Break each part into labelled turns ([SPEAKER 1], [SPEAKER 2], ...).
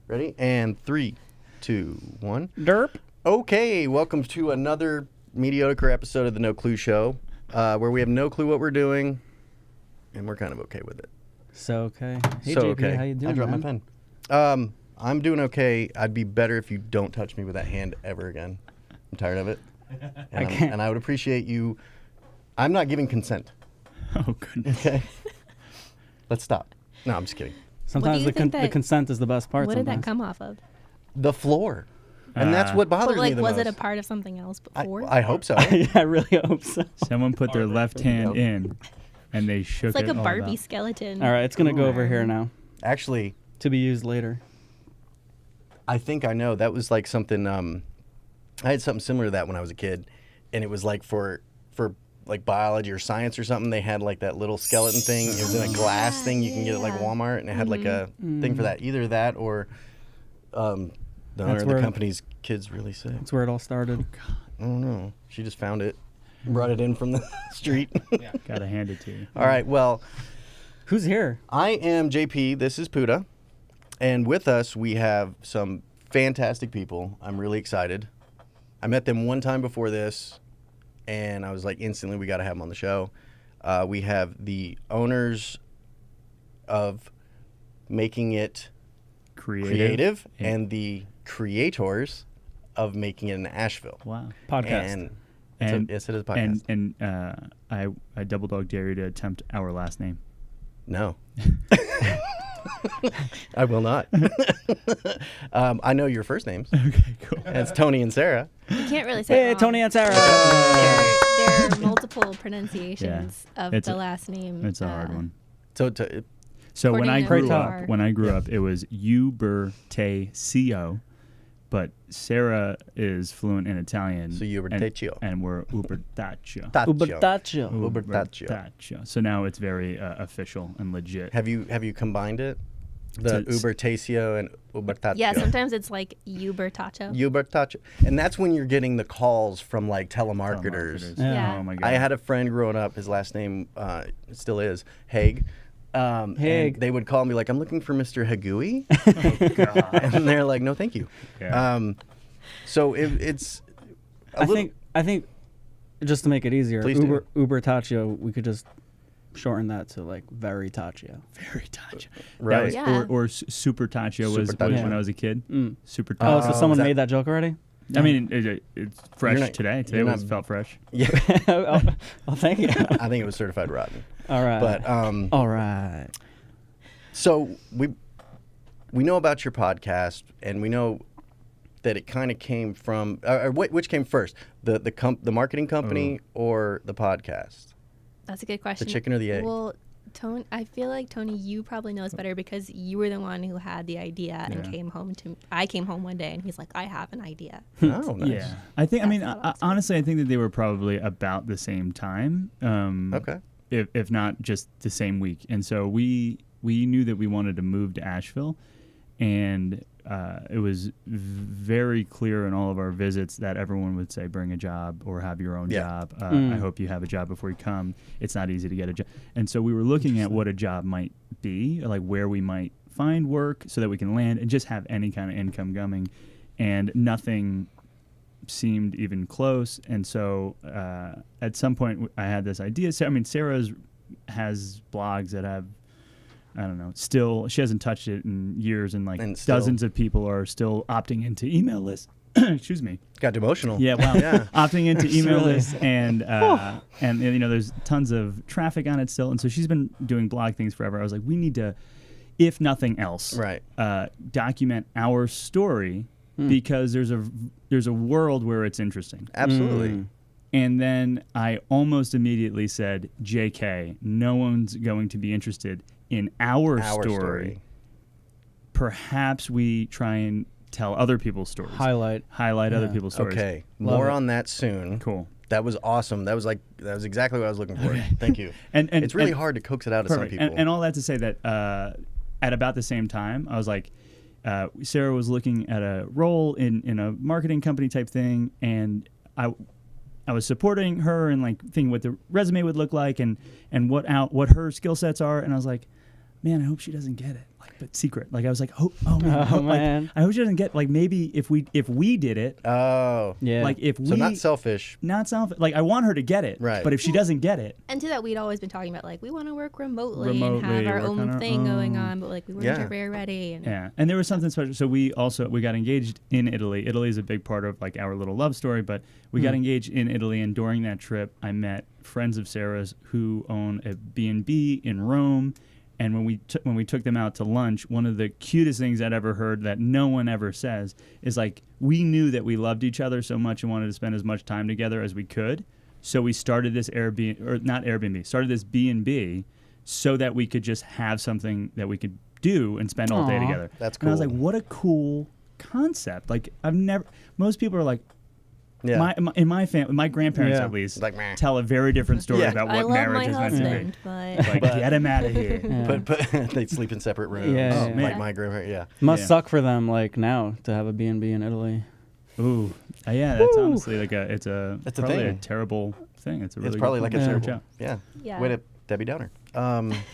[SPEAKER 1] Ready? And 3, 2, 1.
[SPEAKER 2] Derp.
[SPEAKER 1] Okay, welcome to another mediocre episode of the No Clue Show, where we have no clue what we're doing, and we're kind of okay with it.
[SPEAKER 2] So okay. Hey
[SPEAKER 1] So
[SPEAKER 2] JP,
[SPEAKER 1] okay.
[SPEAKER 2] how you doing?
[SPEAKER 1] I dropped
[SPEAKER 2] man?
[SPEAKER 1] my pen. I'm doing okay. I'd be better if you don't touch me with that hand ever again. I'm tired of it. And I would appreciate you. I'm not giving consent.
[SPEAKER 3] Oh, goodness.
[SPEAKER 1] Okay. Let's stop. No, I'm just kidding.
[SPEAKER 2] Sometimes the consent is the best part.
[SPEAKER 4] What did that come off of?
[SPEAKER 1] The floor. And that's what bothers
[SPEAKER 4] But like,
[SPEAKER 1] me the
[SPEAKER 4] was
[SPEAKER 1] most.
[SPEAKER 4] it a part of something else before?
[SPEAKER 1] I hope so.
[SPEAKER 2] Yeah, I really hope so.
[SPEAKER 3] Someone put their left hand in, and they shook
[SPEAKER 4] It's like
[SPEAKER 3] it
[SPEAKER 4] a
[SPEAKER 3] all
[SPEAKER 4] Barbie
[SPEAKER 3] about.
[SPEAKER 4] skeleton.
[SPEAKER 2] All right, it's gonna go over here now
[SPEAKER 1] Actually,
[SPEAKER 2] to be used later.
[SPEAKER 1] I think I know. That was like something. I had something similar to that when I was a kid, and it was like for like biology or science or something. They had like that little skeleton thing. It was in a glass thing. You can get it at like Walmart, and it had like a thing for that. Either that or the owner of the company's kid's really sick.
[SPEAKER 2] That's where it all started.
[SPEAKER 3] Oh, God.
[SPEAKER 1] I don't know. She just found it, brought it in from the street.
[SPEAKER 3] Gotta hand it to you.
[SPEAKER 1] All right. Well,
[SPEAKER 2] Who's here?
[SPEAKER 1] I am JP. This is Puda. And with us, we have some fantastic people. I'm really excited. I met them one time before this, and I was like, instantly, we got to have them on the show. We have the owners of Making It Creative and the creators of Making It in Asheville.
[SPEAKER 3] Wow.
[SPEAKER 2] Podcast.
[SPEAKER 1] Yes, it is a podcast.
[SPEAKER 3] And I double dog dare you to attempt our last name.
[SPEAKER 1] No. I will not. I know your first names.
[SPEAKER 3] Okay, cool.
[SPEAKER 1] It's Tony and Sarah.
[SPEAKER 4] You can't really say
[SPEAKER 2] Hey,
[SPEAKER 4] wrong.
[SPEAKER 2] Tony and Sarah.
[SPEAKER 4] There are multiple pronunciations of
[SPEAKER 3] It's
[SPEAKER 4] the
[SPEAKER 3] a-
[SPEAKER 4] last name.
[SPEAKER 3] It's a hard one.
[SPEAKER 1] So
[SPEAKER 3] So when I
[SPEAKER 4] According
[SPEAKER 3] grew
[SPEAKER 4] to
[SPEAKER 3] up,
[SPEAKER 4] our-
[SPEAKER 3] it was Ubertaccio, but Sarah is fluent in Italian.
[SPEAKER 1] So Ubertaccio.
[SPEAKER 3] and we're Ubertaccio.
[SPEAKER 2] Ubertaccio.
[SPEAKER 1] Ubertaccio.
[SPEAKER 3] So now it's very official and legit.
[SPEAKER 1] Have you combined it? The
[SPEAKER 3] It's-
[SPEAKER 1] Ubertaccio and Ubertaccio.
[SPEAKER 4] Yeah, sometimes it's like Ubertaccio.
[SPEAKER 1] Ubertaccio. And that's when you're getting the calls from like telemarketers.
[SPEAKER 2] Yeah.
[SPEAKER 3] Oh my God.
[SPEAKER 1] I had a friend growing up, his last name still is Haig.
[SPEAKER 2] Haig.
[SPEAKER 1] And they would call me like, I'm looking for Mr. Hagui.
[SPEAKER 3] Oh, God.
[SPEAKER 1] And they're like, no, thank you.
[SPEAKER 3] Yeah.
[SPEAKER 1] So it's a
[SPEAKER 2] I think just to make it easier,
[SPEAKER 1] Please do.
[SPEAKER 2] Ubertaccio, we could just shorten that to like Veritaccio.
[SPEAKER 3] Very touch.
[SPEAKER 1] Right.
[SPEAKER 4] Yeah.
[SPEAKER 3] Or Super Taccio was
[SPEAKER 1] Supertaccio.
[SPEAKER 3] when I was a kid.
[SPEAKER 2] Mm.
[SPEAKER 3] Super
[SPEAKER 2] Oh,
[SPEAKER 3] Taccio.
[SPEAKER 2] so someone
[SPEAKER 1] is that-
[SPEAKER 2] made that joke already?
[SPEAKER 3] I mean, it's fresh
[SPEAKER 1] You're not-
[SPEAKER 3] today. Today
[SPEAKER 1] you're
[SPEAKER 3] was
[SPEAKER 1] not-
[SPEAKER 3] felt fresh.
[SPEAKER 1] yeah.
[SPEAKER 2] oh, thank you.
[SPEAKER 1] I think it was certified rotten.
[SPEAKER 2] All right.
[SPEAKER 1] But
[SPEAKER 2] all right.
[SPEAKER 1] so we know about your podcast, and we know that it kind of came from which came first, the marketing company or the podcast?
[SPEAKER 4] That's a good question.
[SPEAKER 1] The chicken or the egg?
[SPEAKER 4] Well, Tony, I feel like Tony, you probably knows better because you were the one who had the idea and
[SPEAKER 3] Yeah.
[SPEAKER 4] came home to. I came home one day and he's like, I have an idea.
[SPEAKER 1] Oh, nice.
[SPEAKER 3] Yeah, I think. I mean,
[SPEAKER 4] That's how it
[SPEAKER 3] honestly, I think that they were probably about the same time.
[SPEAKER 1] Okay.
[SPEAKER 3] If not just the same week. And so we knew that we wanted to move to Asheville, and it was very clear in all of our visits that everyone would say, bring a job or have your own
[SPEAKER 1] Yeah.
[SPEAKER 3] job. I hope you have a job before you come. It's not easy to get a job. And so we were looking at what a job might be, like where we might find work so that we can land and just have any kind of income coming. And nothing seemed even close. And so at some point I had this idea. So, I mean, Sarah has blogs that have, I don't know, still, she hasn't touched it in years, and like dozens of people are still opting into email lists. Excuse me.
[SPEAKER 1] Got emotional.
[SPEAKER 3] Yeah, wow.
[SPEAKER 1] Yeah.
[SPEAKER 3] Opting into email lists, and you know, there's tons of traffic on it still. And so she's been doing blog things forever. I was like, we need to, if nothing else,
[SPEAKER 1] Right.
[SPEAKER 3] document our story because there's a world where it's interesting.
[SPEAKER 1] Absolutely.
[SPEAKER 3] And then I almost immediately said, JK, no one's going to be interested in our story. Perhaps we try and tell other people's stories.
[SPEAKER 2] Highlight
[SPEAKER 3] Other people's stories.
[SPEAKER 1] Okay.
[SPEAKER 2] Love
[SPEAKER 1] More
[SPEAKER 2] it.
[SPEAKER 1] on that soon.
[SPEAKER 3] Cool.
[SPEAKER 1] That was awesome. That was exactly what I was looking for.
[SPEAKER 3] Okay.
[SPEAKER 1] Thank you.
[SPEAKER 3] And
[SPEAKER 1] it's really hard to coax it out of some
[SPEAKER 3] perfect.
[SPEAKER 1] people.
[SPEAKER 3] And all that to say that at about the same time, I was like, Sarah was looking at a role in a marketing company type thing, and I was supporting her and like thinking what the resume would look like and what her skill sets are, and I was like, man, I hope she doesn't get it. Like, but secret. Like I was like, oh man, I hope,
[SPEAKER 2] man.
[SPEAKER 3] I hope she doesn't get. Like maybe if we did it,
[SPEAKER 1] Oh.
[SPEAKER 2] Yeah.
[SPEAKER 3] like if
[SPEAKER 1] So
[SPEAKER 3] we
[SPEAKER 1] not selfish.
[SPEAKER 3] like I want her to get it,
[SPEAKER 1] Right.
[SPEAKER 3] But if she doesn't get it,
[SPEAKER 4] And to that, we'd always been talking about like we want to work remotely and
[SPEAKER 3] Remotely,
[SPEAKER 4] have our
[SPEAKER 3] work on
[SPEAKER 4] own
[SPEAKER 3] our
[SPEAKER 4] thing going
[SPEAKER 3] own.
[SPEAKER 4] on, but like we weren't
[SPEAKER 1] Yeah.
[SPEAKER 4] very ready. And
[SPEAKER 3] yeah. And there was something special. So we got engaged in Italy. Italy is a big part of like our little love story, but we got engaged in Italy, and during that trip, I met friends of Sarah's who own a B&B in Rome. And when we took them out to lunch, one of the cutest things I'd ever heard that no one ever says is like, we knew that we loved each other so much and wanted to spend as much time together as we could. So we started this started this B&B so that we could just have something that we could do and spend all day
[SPEAKER 2] Aw.
[SPEAKER 3] together.
[SPEAKER 1] That's
[SPEAKER 3] And I was
[SPEAKER 1] cool.
[SPEAKER 3] like, what a cool concept. Like most people are like,
[SPEAKER 1] Yeah.
[SPEAKER 3] in my family, my grandparents
[SPEAKER 2] Yeah.
[SPEAKER 3] at least
[SPEAKER 1] Like, meh.
[SPEAKER 3] tell a very different story
[SPEAKER 1] Yeah.
[SPEAKER 3] about
[SPEAKER 4] I
[SPEAKER 3] what
[SPEAKER 4] love
[SPEAKER 3] marriage
[SPEAKER 4] my
[SPEAKER 3] is meant to be.
[SPEAKER 4] husband, but
[SPEAKER 3] Like, get him out of here.
[SPEAKER 2] Yeah.
[SPEAKER 1] But they sleep in separate rooms.
[SPEAKER 2] Yeah,
[SPEAKER 3] Oh,
[SPEAKER 2] yeah.
[SPEAKER 3] man.
[SPEAKER 1] Like my grandparents. Yeah.
[SPEAKER 2] Must
[SPEAKER 3] Yeah.
[SPEAKER 2] suck for them like now to have a B&B in Italy.
[SPEAKER 3] Ooh, yeah, that's
[SPEAKER 2] Woo.
[SPEAKER 3] honestly like
[SPEAKER 1] That's a
[SPEAKER 3] probably a
[SPEAKER 1] thing.
[SPEAKER 3] terrible thing. It's a really
[SPEAKER 1] It's probably
[SPEAKER 3] good
[SPEAKER 1] like
[SPEAKER 3] point.
[SPEAKER 1] a
[SPEAKER 2] Yeah.
[SPEAKER 1] terrible.
[SPEAKER 3] Good job.
[SPEAKER 1] Yeah.
[SPEAKER 4] Yeah.
[SPEAKER 1] Way to Debbie Downer.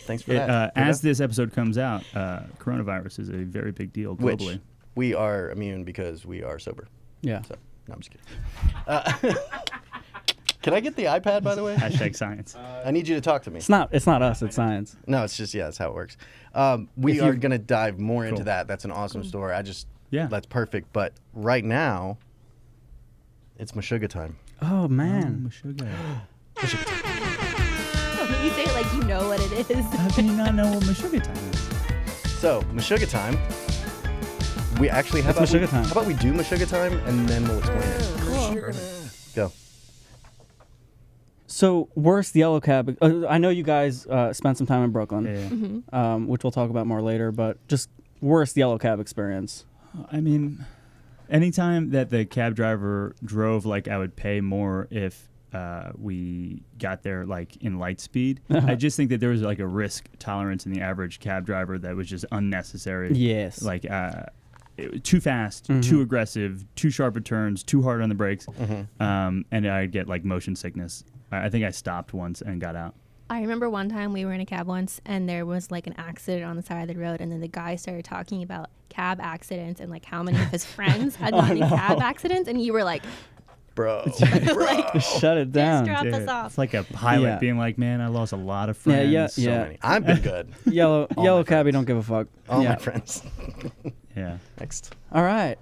[SPEAKER 1] Thanks for
[SPEAKER 3] It,
[SPEAKER 1] that.
[SPEAKER 3] as
[SPEAKER 1] Puda?
[SPEAKER 3] this episode comes out, coronavirus is a very big deal
[SPEAKER 1] Which
[SPEAKER 3] globally.
[SPEAKER 1] we are immune because we are sober.
[SPEAKER 2] Yeah.
[SPEAKER 1] So, no, I'm just kidding. Can I get the iPad, by the way?
[SPEAKER 3] Hashtag science.
[SPEAKER 1] I need you to talk to me.
[SPEAKER 2] It's not us, it's science.
[SPEAKER 1] No, it's just, yeah, that's how it works. We
[SPEAKER 2] If
[SPEAKER 1] are
[SPEAKER 2] you-
[SPEAKER 1] going to dive more into
[SPEAKER 3] Cool.
[SPEAKER 1] that. That's an awesome story.
[SPEAKER 3] Yeah.
[SPEAKER 1] That's perfect. But right now, it's Meshuggah time.
[SPEAKER 2] Oh man.
[SPEAKER 3] Sugar.
[SPEAKER 4] you say it like you know what it is.
[SPEAKER 3] How can you not know what Meshuggah time is?
[SPEAKER 1] So, Meshuggah time. We actually, how
[SPEAKER 2] It's
[SPEAKER 1] about,
[SPEAKER 2] Meshuggah time.
[SPEAKER 1] how about we do Meshuggah time and then we'll explain it.
[SPEAKER 4] Cool.
[SPEAKER 1] Go.
[SPEAKER 2] So worst yellow cab. I know you guys spent some time in Brooklyn,
[SPEAKER 3] Yeah.
[SPEAKER 2] which we'll talk about more later. But just worst yellow cab experience.
[SPEAKER 3] I mean, anytime that the cab driver drove, like I would pay more if we got there like in light speed. I just think that there was like a risk tolerance in the average cab driver that was just unnecessary.
[SPEAKER 2] Yes.
[SPEAKER 3] Like it was too fast, too aggressive, too sharp at turns, too hard on the brakes, and I'd get like motion sickness. I think I stopped once and got out.
[SPEAKER 4] I remember one time we were in a cab once and there was like an accident on the side of the road, and then the guy started talking about cab accidents and like how many of his friends had gotten in cab accidents, and you were like,
[SPEAKER 1] Bro.
[SPEAKER 4] like
[SPEAKER 2] Shut it down.
[SPEAKER 4] drop us
[SPEAKER 3] Dude,
[SPEAKER 4] off.
[SPEAKER 3] it's like a pilot
[SPEAKER 2] Yeah.
[SPEAKER 3] being like, "Man, I lost a lot of
[SPEAKER 2] Yeah,
[SPEAKER 3] friends."
[SPEAKER 2] yeah,
[SPEAKER 1] So
[SPEAKER 2] yeah.
[SPEAKER 1] many. I've been good.
[SPEAKER 2] Yellow
[SPEAKER 1] All
[SPEAKER 2] yellow
[SPEAKER 1] my
[SPEAKER 2] cabbie
[SPEAKER 1] friends.
[SPEAKER 2] don't give a fuck.
[SPEAKER 1] All
[SPEAKER 2] yeah.
[SPEAKER 1] my friends.
[SPEAKER 3] Yeah.
[SPEAKER 1] Next.
[SPEAKER 2] All right.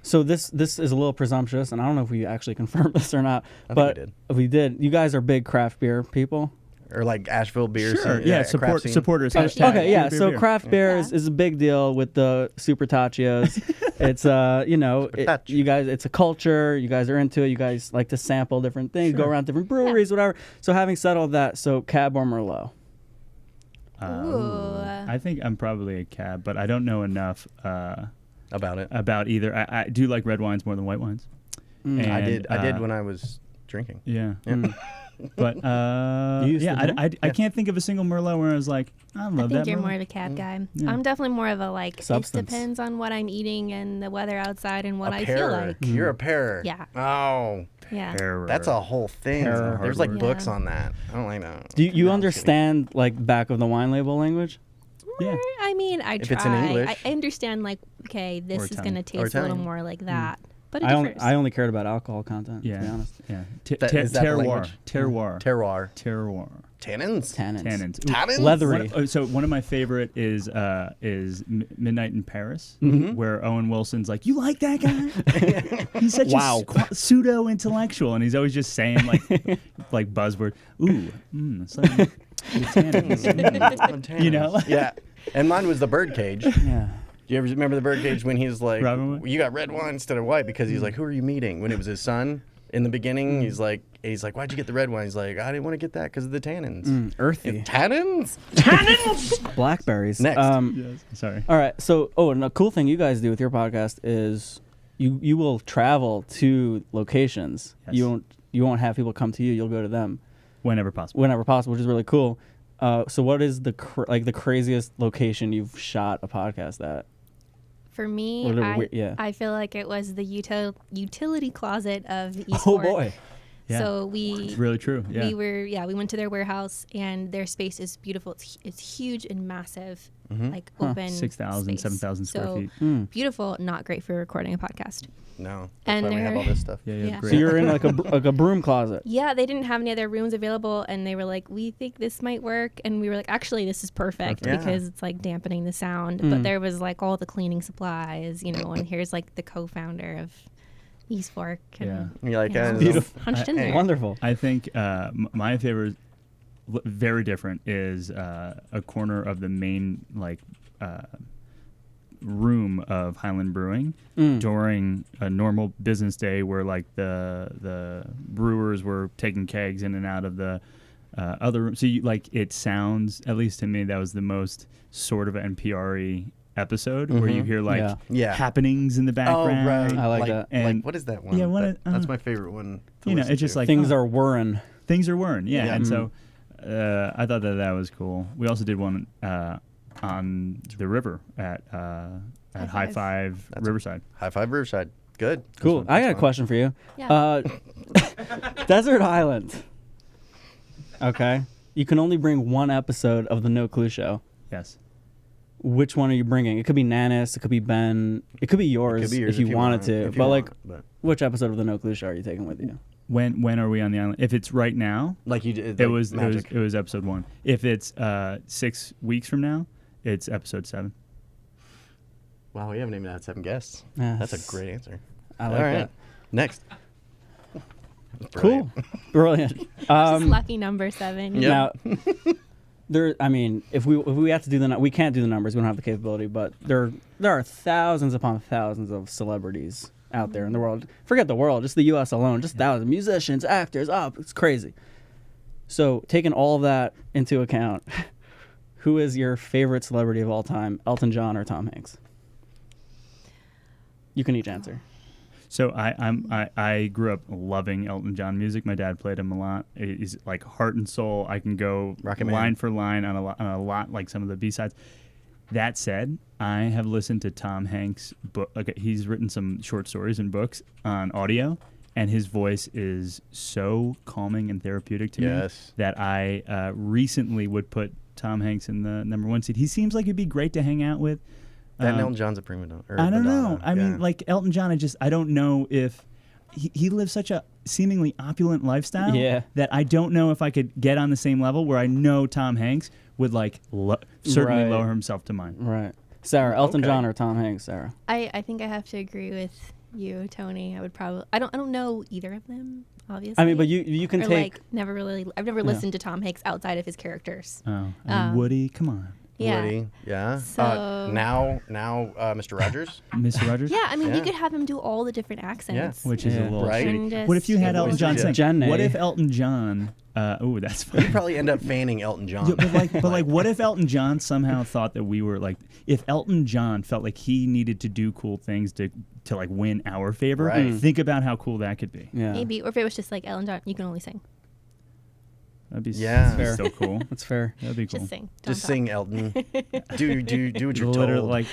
[SPEAKER 2] So this is a little presumptuous, and I don't know if we actually confirmed this or not,
[SPEAKER 1] I think
[SPEAKER 2] but
[SPEAKER 1] we did.
[SPEAKER 2] we did. You guys are big craft beer people.
[SPEAKER 1] Or like Asheville beer.
[SPEAKER 3] Sure.
[SPEAKER 1] scene,
[SPEAKER 3] Yeah.
[SPEAKER 1] craft scene.
[SPEAKER 3] Supporters.
[SPEAKER 4] Okay,
[SPEAKER 3] Hashtag
[SPEAKER 2] Okay, yeah.
[SPEAKER 3] beer,
[SPEAKER 2] So
[SPEAKER 3] beer.
[SPEAKER 2] craft beer
[SPEAKER 4] Yeah.
[SPEAKER 2] is a big deal with the Supertaccios. It's
[SPEAKER 1] Supertaccio.
[SPEAKER 2] you guys. It's a culture. You guys are into it. You guys like to sample different things, go
[SPEAKER 3] Sure.
[SPEAKER 2] around different breweries, whatever. So having said all that, so cab or Merlot.
[SPEAKER 4] Ooh.
[SPEAKER 3] I think I'm probably a cab, but I don't know enough
[SPEAKER 1] About it.
[SPEAKER 3] about either. I do like red wines more than white wines.
[SPEAKER 2] Mm.
[SPEAKER 1] I
[SPEAKER 3] And,
[SPEAKER 1] did when I was drinking.
[SPEAKER 3] Yeah.
[SPEAKER 2] Mm.
[SPEAKER 3] But
[SPEAKER 2] You used to
[SPEAKER 3] yeah,
[SPEAKER 2] drink?
[SPEAKER 3] I can't think of a single Merlot where I was like, I love
[SPEAKER 4] I think
[SPEAKER 3] that.
[SPEAKER 4] you're
[SPEAKER 3] Merlot.
[SPEAKER 4] more of a cab guy.
[SPEAKER 3] Yeah.
[SPEAKER 4] I'm definitely more of a like.
[SPEAKER 2] Substance.
[SPEAKER 4] It depends on what I'm eating and the weather outside and what
[SPEAKER 1] a
[SPEAKER 4] I
[SPEAKER 1] pair.
[SPEAKER 4] feel like.
[SPEAKER 1] You're a pair.
[SPEAKER 4] Yeah.
[SPEAKER 1] Oh,
[SPEAKER 4] Yeah.
[SPEAKER 3] Terror.
[SPEAKER 1] that's a whole thing.
[SPEAKER 2] Terror.
[SPEAKER 1] There's like
[SPEAKER 3] Hard
[SPEAKER 1] books
[SPEAKER 4] word.
[SPEAKER 1] on that. I don't like that.
[SPEAKER 2] Do you
[SPEAKER 1] No, I'm just
[SPEAKER 2] understand like back of the wine label language?
[SPEAKER 3] Yeah.
[SPEAKER 4] I mean, I
[SPEAKER 1] If
[SPEAKER 4] try.
[SPEAKER 1] it's in English.
[SPEAKER 4] I understand like, okay, this
[SPEAKER 3] Or
[SPEAKER 4] is going to
[SPEAKER 3] Italian.
[SPEAKER 4] taste a little
[SPEAKER 1] Italian.
[SPEAKER 4] more like that. But it
[SPEAKER 2] I only
[SPEAKER 4] differs.
[SPEAKER 2] I only cared about alcohol content.
[SPEAKER 3] Yeah.
[SPEAKER 2] To be honest.
[SPEAKER 3] Yeah.
[SPEAKER 1] Is that the
[SPEAKER 3] Terroir.
[SPEAKER 1] language?
[SPEAKER 3] Terroir.
[SPEAKER 1] Terroir.
[SPEAKER 3] Terroir.
[SPEAKER 1] Tannins?
[SPEAKER 2] Tannins.
[SPEAKER 3] Tannins. Ooh,
[SPEAKER 1] Tannins?
[SPEAKER 2] Leathery.
[SPEAKER 3] So one of my favorite is Midnight in Paris,
[SPEAKER 1] Mm-hmm.
[SPEAKER 3] where Owen Wilson's like, "You like that guy? He's such
[SPEAKER 2] Wow.
[SPEAKER 3] a pseudo intellectual," and he's always just saying like buzzword. Ooh, it's like the tannins. You know?
[SPEAKER 1] Yeah. And mine was the birdcage.
[SPEAKER 2] Yeah.
[SPEAKER 1] Do you ever remember the birdcage when he's like,
[SPEAKER 3] Robin Williams?
[SPEAKER 1] you got red wine instead of white? Because he's like, who are you meeting? When it was his son in the beginning, he's like, why'd you get the red wine? He's like, I didn't want to get that because of the tannins.
[SPEAKER 2] Earthy.
[SPEAKER 1] Tannins?
[SPEAKER 2] Blackberries.
[SPEAKER 1] Next.
[SPEAKER 3] Yes. Sorry.
[SPEAKER 2] All right. So, and a cool thing you guys do with your podcast is you will travel to locations.
[SPEAKER 3] Yes.
[SPEAKER 2] You won't have people come to you. You'll go to them
[SPEAKER 3] Whenever possible.
[SPEAKER 2] whenever possible, which is really cool. So, what is the the craziest location you've shot a podcast at?
[SPEAKER 4] For me,
[SPEAKER 2] Or the
[SPEAKER 4] I,
[SPEAKER 2] wi- yeah.
[SPEAKER 4] I feel like it was the utility closet of the East
[SPEAKER 2] Oh
[SPEAKER 4] Fork.
[SPEAKER 2] boy.
[SPEAKER 3] Yeah.
[SPEAKER 4] So
[SPEAKER 3] It's really true. Yeah.
[SPEAKER 4] we went to their warehouse, and their space is beautiful. It's huge and massive, like
[SPEAKER 2] Huh.
[SPEAKER 4] open
[SPEAKER 3] 6,000,
[SPEAKER 4] space.
[SPEAKER 3] 7,000 square
[SPEAKER 4] So
[SPEAKER 3] feet.
[SPEAKER 4] Beautiful, not great for recording a podcast.
[SPEAKER 1] No, that's
[SPEAKER 4] And
[SPEAKER 1] why we have
[SPEAKER 4] they're-
[SPEAKER 1] all this stuff.
[SPEAKER 3] Yeah,
[SPEAKER 4] Yeah.
[SPEAKER 3] great.
[SPEAKER 2] So you're in like a broom closet.
[SPEAKER 4] Yeah, they didn't have any other rooms available, and they were like, "We think this might work," and we were like, "Actually, this is perfect
[SPEAKER 1] Perfect. Yeah.
[SPEAKER 4] because it's like dampening the sound."
[SPEAKER 2] Mm.
[SPEAKER 4] But there was like all the cleaning supplies, and here's like the co-founder of East Fork. And,
[SPEAKER 1] You're like,
[SPEAKER 4] yeah,
[SPEAKER 1] I don't know.
[SPEAKER 2] Beautiful.
[SPEAKER 4] hunched in
[SPEAKER 1] Hey.
[SPEAKER 4] there.
[SPEAKER 2] Wonderful.
[SPEAKER 3] I think my favorite, very different, is a corner of the main room of Highland Brewing during a normal business day, where like the brewers were taking kegs in and out of the other room. So it sounds, at least to me, that was the most sort of NPR-y episode, where you hear like
[SPEAKER 1] Yeah.
[SPEAKER 3] happenings in the
[SPEAKER 1] Oh,
[SPEAKER 3] background.
[SPEAKER 1] right.
[SPEAKER 2] I like that.
[SPEAKER 3] And
[SPEAKER 1] Like, what is that one?
[SPEAKER 3] Yeah, what
[SPEAKER 1] that's
[SPEAKER 3] is-
[SPEAKER 1] my favorite one. To
[SPEAKER 3] You know,
[SPEAKER 1] listen
[SPEAKER 3] it's just
[SPEAKER 1] to.
[SPEAKER 3] like
[SPEAKER 2] Things are whirring.
[SPEAKER 3] things are whirring, yeah.
[SPEAKER 1] Yeah.
[SPEAKER 3] And so I thought that was cool. We also did one on the river at High Five Riverside.
[SPEAKER 1] High Five Riverside. Good.
[SPEAKER 2] Cool.
[SPEAKER 1] That's
[SPEAKER 2] I got a
[SPEAKER 1] fun.
[SPEAKER 2] question for you.
[SPEAKER 4] Yeah.
[SPEAKER 2] Desert Island. Okay. You can only bring one episode of the No Clue Show.
[SPEAKER 3] Yes.
[SPEAKER 2] Which one are you bringing? It could be Nanis. It could be Ben. It could be yours,
[SPEAKER 1] Could be yours
[SPEAKER 2] if you wanted to.
[SPEAKER 1] if you
[SPEAKER 2] But
[SPEAKER 1] want,
[SPEAKER 2] like,
[SPEAKER 1] but
[SPEAKER 2] which episode of the No Clue Show are you taking with you?
[SPEAKER 3] When are we on the island? If it's right now,
[SPEAKER 1] like you did.
[SPEAKER 3] it
[SPEAKER 1] like
[SPEAKER 3] was
[SPEAKER 1] magic.
[SPEAKER 3] it was episode 1. If it's 6 weeks from now, it's episode 7.
[SPEAKER 1] Wow, we haven't even had 7 guests.
[SPEAKER 2] Yeah,
[SPEAKER 1] That's a great answer.
[SPEAKER 2] I like
[SPEAKER 1] All right.
[SPEAKER 2] that.
[SPEAKER 1] Next.
[SPEAKER 2] Cool. Brilliant.
[SPEAKER 4] Just lucky number 7.
[SPEAKER 1] Yeah.
[SPEAKER 2] Now, I mean, if we have to do we can't do the numbers. We don't have the capability. But there are thousands upon thousands of celebrities out there in the world. Forget the world, just the U.S. alone. Just thousands, musicians, actors. It's crazy. So taking all of that into account, who is your favorite celebrity of all time? Elton John or Tom Hanks? You can each answer.
[SPEAKER 3] So I grew up loving Elton John music. My dad played him a lot. He's like heart and soul. I can go
[SPEAKER 1] Rocket Man.
[SPEAKER 3] line for line on a lot like some of the B-sides. That said, I have listened to Tom Hanks' book. Okay, he's written some short stories and books on audio, and his voice is so calming and therapeutic to me
[SPEAKER 1] Yes.
[SPEAKER 3] that I recently would put Tom Hanks in the number 1 seat. He seems like he'd be great to hang out with.
[SPEAKER 1] That Elton John's a prima donna. or
[SPEAKER 3] I don't know.
[SPEAKER 1] Madonna,
[SPEAKER 3] I mean, like Elton John, I don't know if he lives such a seemingly opulent lifestyle
[SPEAKER 2] Yeah.
[SPEAKER 3] that I don't know if I could get on the same level where I know Tom Hanks would certainly
[SPEAKER 2] Right.
[SPEAKER 3] lower himself to mine.
[SPEAKER 2] Right. Sarah, Elton
[SPEAKER 1] Okay.
[SPEAKER 2] John or Tom Hanks? Sarah.
[SPEAKER 4] I think I have to agree with you, Tony. I would probably. I don't know either of them, obviously.
[SPEAKER 2] I mean, but you can
[SPEAKER 4] or
[SPEAKER 2] take.
[SPEAKER 4] like never really. I've never listened to Tom Hanks outside of his characters.
[SPEAKER 3] Oh, and Woody, come on,
[SPEAKER 4] Yeah.
[SPEAKER 1] Woody. Yeah.
[SPEAKER 4] So-
[SPEAKER 1] Now, Mr. Rogers.
[SPEAKER 3] Mr. Rogers.
[SPEAKER 4] Yeah, I mean,
[SPEAKER 1] Yeah.
[SPEAKER 4] you could have him do all the different accents.
[SPEAKER 3] Which is a
[SPEAKER 2] Yeah.
[SPEAKER 3] little
[SPEAKER 1] Right.
[SPEAKER 3] shitty.
[SPEAKER 4] And
[SPEAKER 3] What if you
[SPEAKER 4] just-
[SPEAKER 3] had
[SPEAKER 1] Yeah,
[SPEAKER 3] Elton
[SPEAKER 1] voice
[SPEAKER 3] John
[SPEAKER 1] is
[SPEAKER 3] sing?
[SPEAKER 2] Jenny.
[SPEAKER 3] What if Elton John? Oh, that's funny.
[SPEAKER 1] You'd probably end up fanning Elton John.
[SPEAKER 3] Yeah, but like, what if Elton John somehow thought that we were like, if Elton John felt like he needed to do cool things to like win our favor,
[SPEAKER 1] Right.
[SPEAKER 3] think about how cool that could be.
[SPEAKER 2] Yeah.
[SPEAKER 4] Maybe, or if it was just like Ellen John, you can only sing.
[SPEAKER 3] That'd be
[SPEAKER 1] Yeah.
[SPEAKER 3] that'd be so cool.
[SPEAKER 2] That's fair.
[SPEAKER 3] That'd be cool.
[SPEAKER 4] Just sing. Don't
[SPEAKER 1] Just
[SPEAKER 4] talk.
[SPEAKER 1] sing Elton. do what you're
[SPEAKER 3] Literally,
[SPEAKER 1] told.
[SPEAKER 3] like,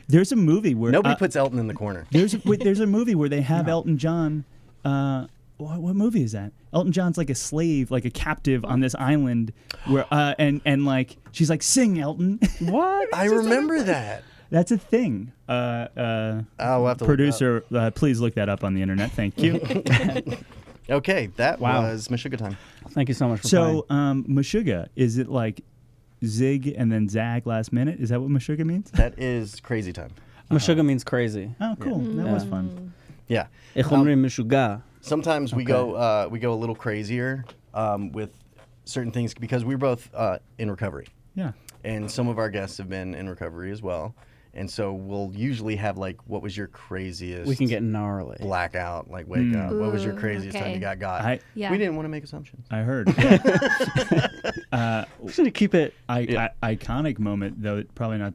[SPEAKER 3] there's a movie where
[SPEAKER 1] Nobody puts Elton in the corner.
[SPEAKER 3] there's a movie where they have Elton John. What movie is that? Elton John's like a slave, like a captive on this island, where and like she's like, sing Elton.
[SPEAKER 2] What?
[SPEAKER 1] I remember that.
[SPEAKER 3] That's a thing.
[SPEAKER 1] We'll have to
[SPEAKER 3] Producer, please look that up on the internet. Thank you.
[SPEAKER 1] Okay, that
[SPEAKER 2] Wow.
[SPEAKER 1] was Meshuggah time.
[SPEAKER 2] Thank you so much for
[SPEAKER 3] So, Meshuggah, is it like zig and then zag last minute? Is that what Meshuggah means?
[SPEAKER 1] That is crazy time.
[SPEAKER 2] playing. Meshuggah means crazy.
[SPEAKER 3] Oh, cool. That was fun.
[SPEAKER 1] Yeah.
[SPEAKER 2] Ich umre Meshuggah.
[SPEAKER 1] Sometimes we go a little crazier with certain things because we're both in recovery,
[SPEAKER 3] Yeah.
[SPEAKER 1] and some of our guests have been in recovery as well. And so we'll usually have like, what was your craziest?
[SPEAKER 2] We can get gnarly.
[SPEAKER 1] blackout, like wake up. What was your
[SPEAKER 4] Ooh,
[SPEAKER 1] craziest time
[SPEAKER 4] okay.
[SPEAKER 1] you got?
[SPEAKER 3] I
[SPEAKER 4] Yeah.
[SPEAKER 1] We didn't want to make assumptions.
[SPEAKER 3] I heard.
[SPEAKER 2] We should keep it.
[SPEAKER 3] Iconic moment, though probably not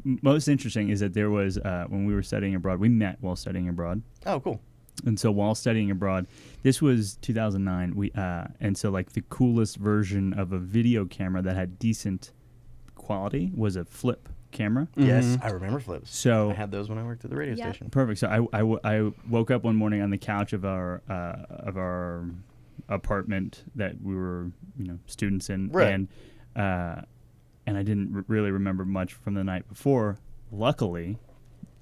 [SPEAKER 3] most interesting, is that there was when we were studying abroad. We met while studying abroad.
[SPEAKER 1] Oh, cool.
[SPEAKER 3] And so while studying abroad, this was 2009. And so like the coolest version of a video camera that had decent quality was a flip camera.
[SPEAKER 1] Yes, I remember flips.
[SPEAKER 3] So
[SPEAKER 1] I had those when I worked at the radio
[SPEAKER 4] Yeah.
[SPEAKER 1] station.
[SPEAKER 3] perfect. So I woke up one morning on the couch of our apartment that we were, students in,
[SPEAKER 1] Right.
[SPEAKER 3] and I didn't really remember much from the night before. Luckily,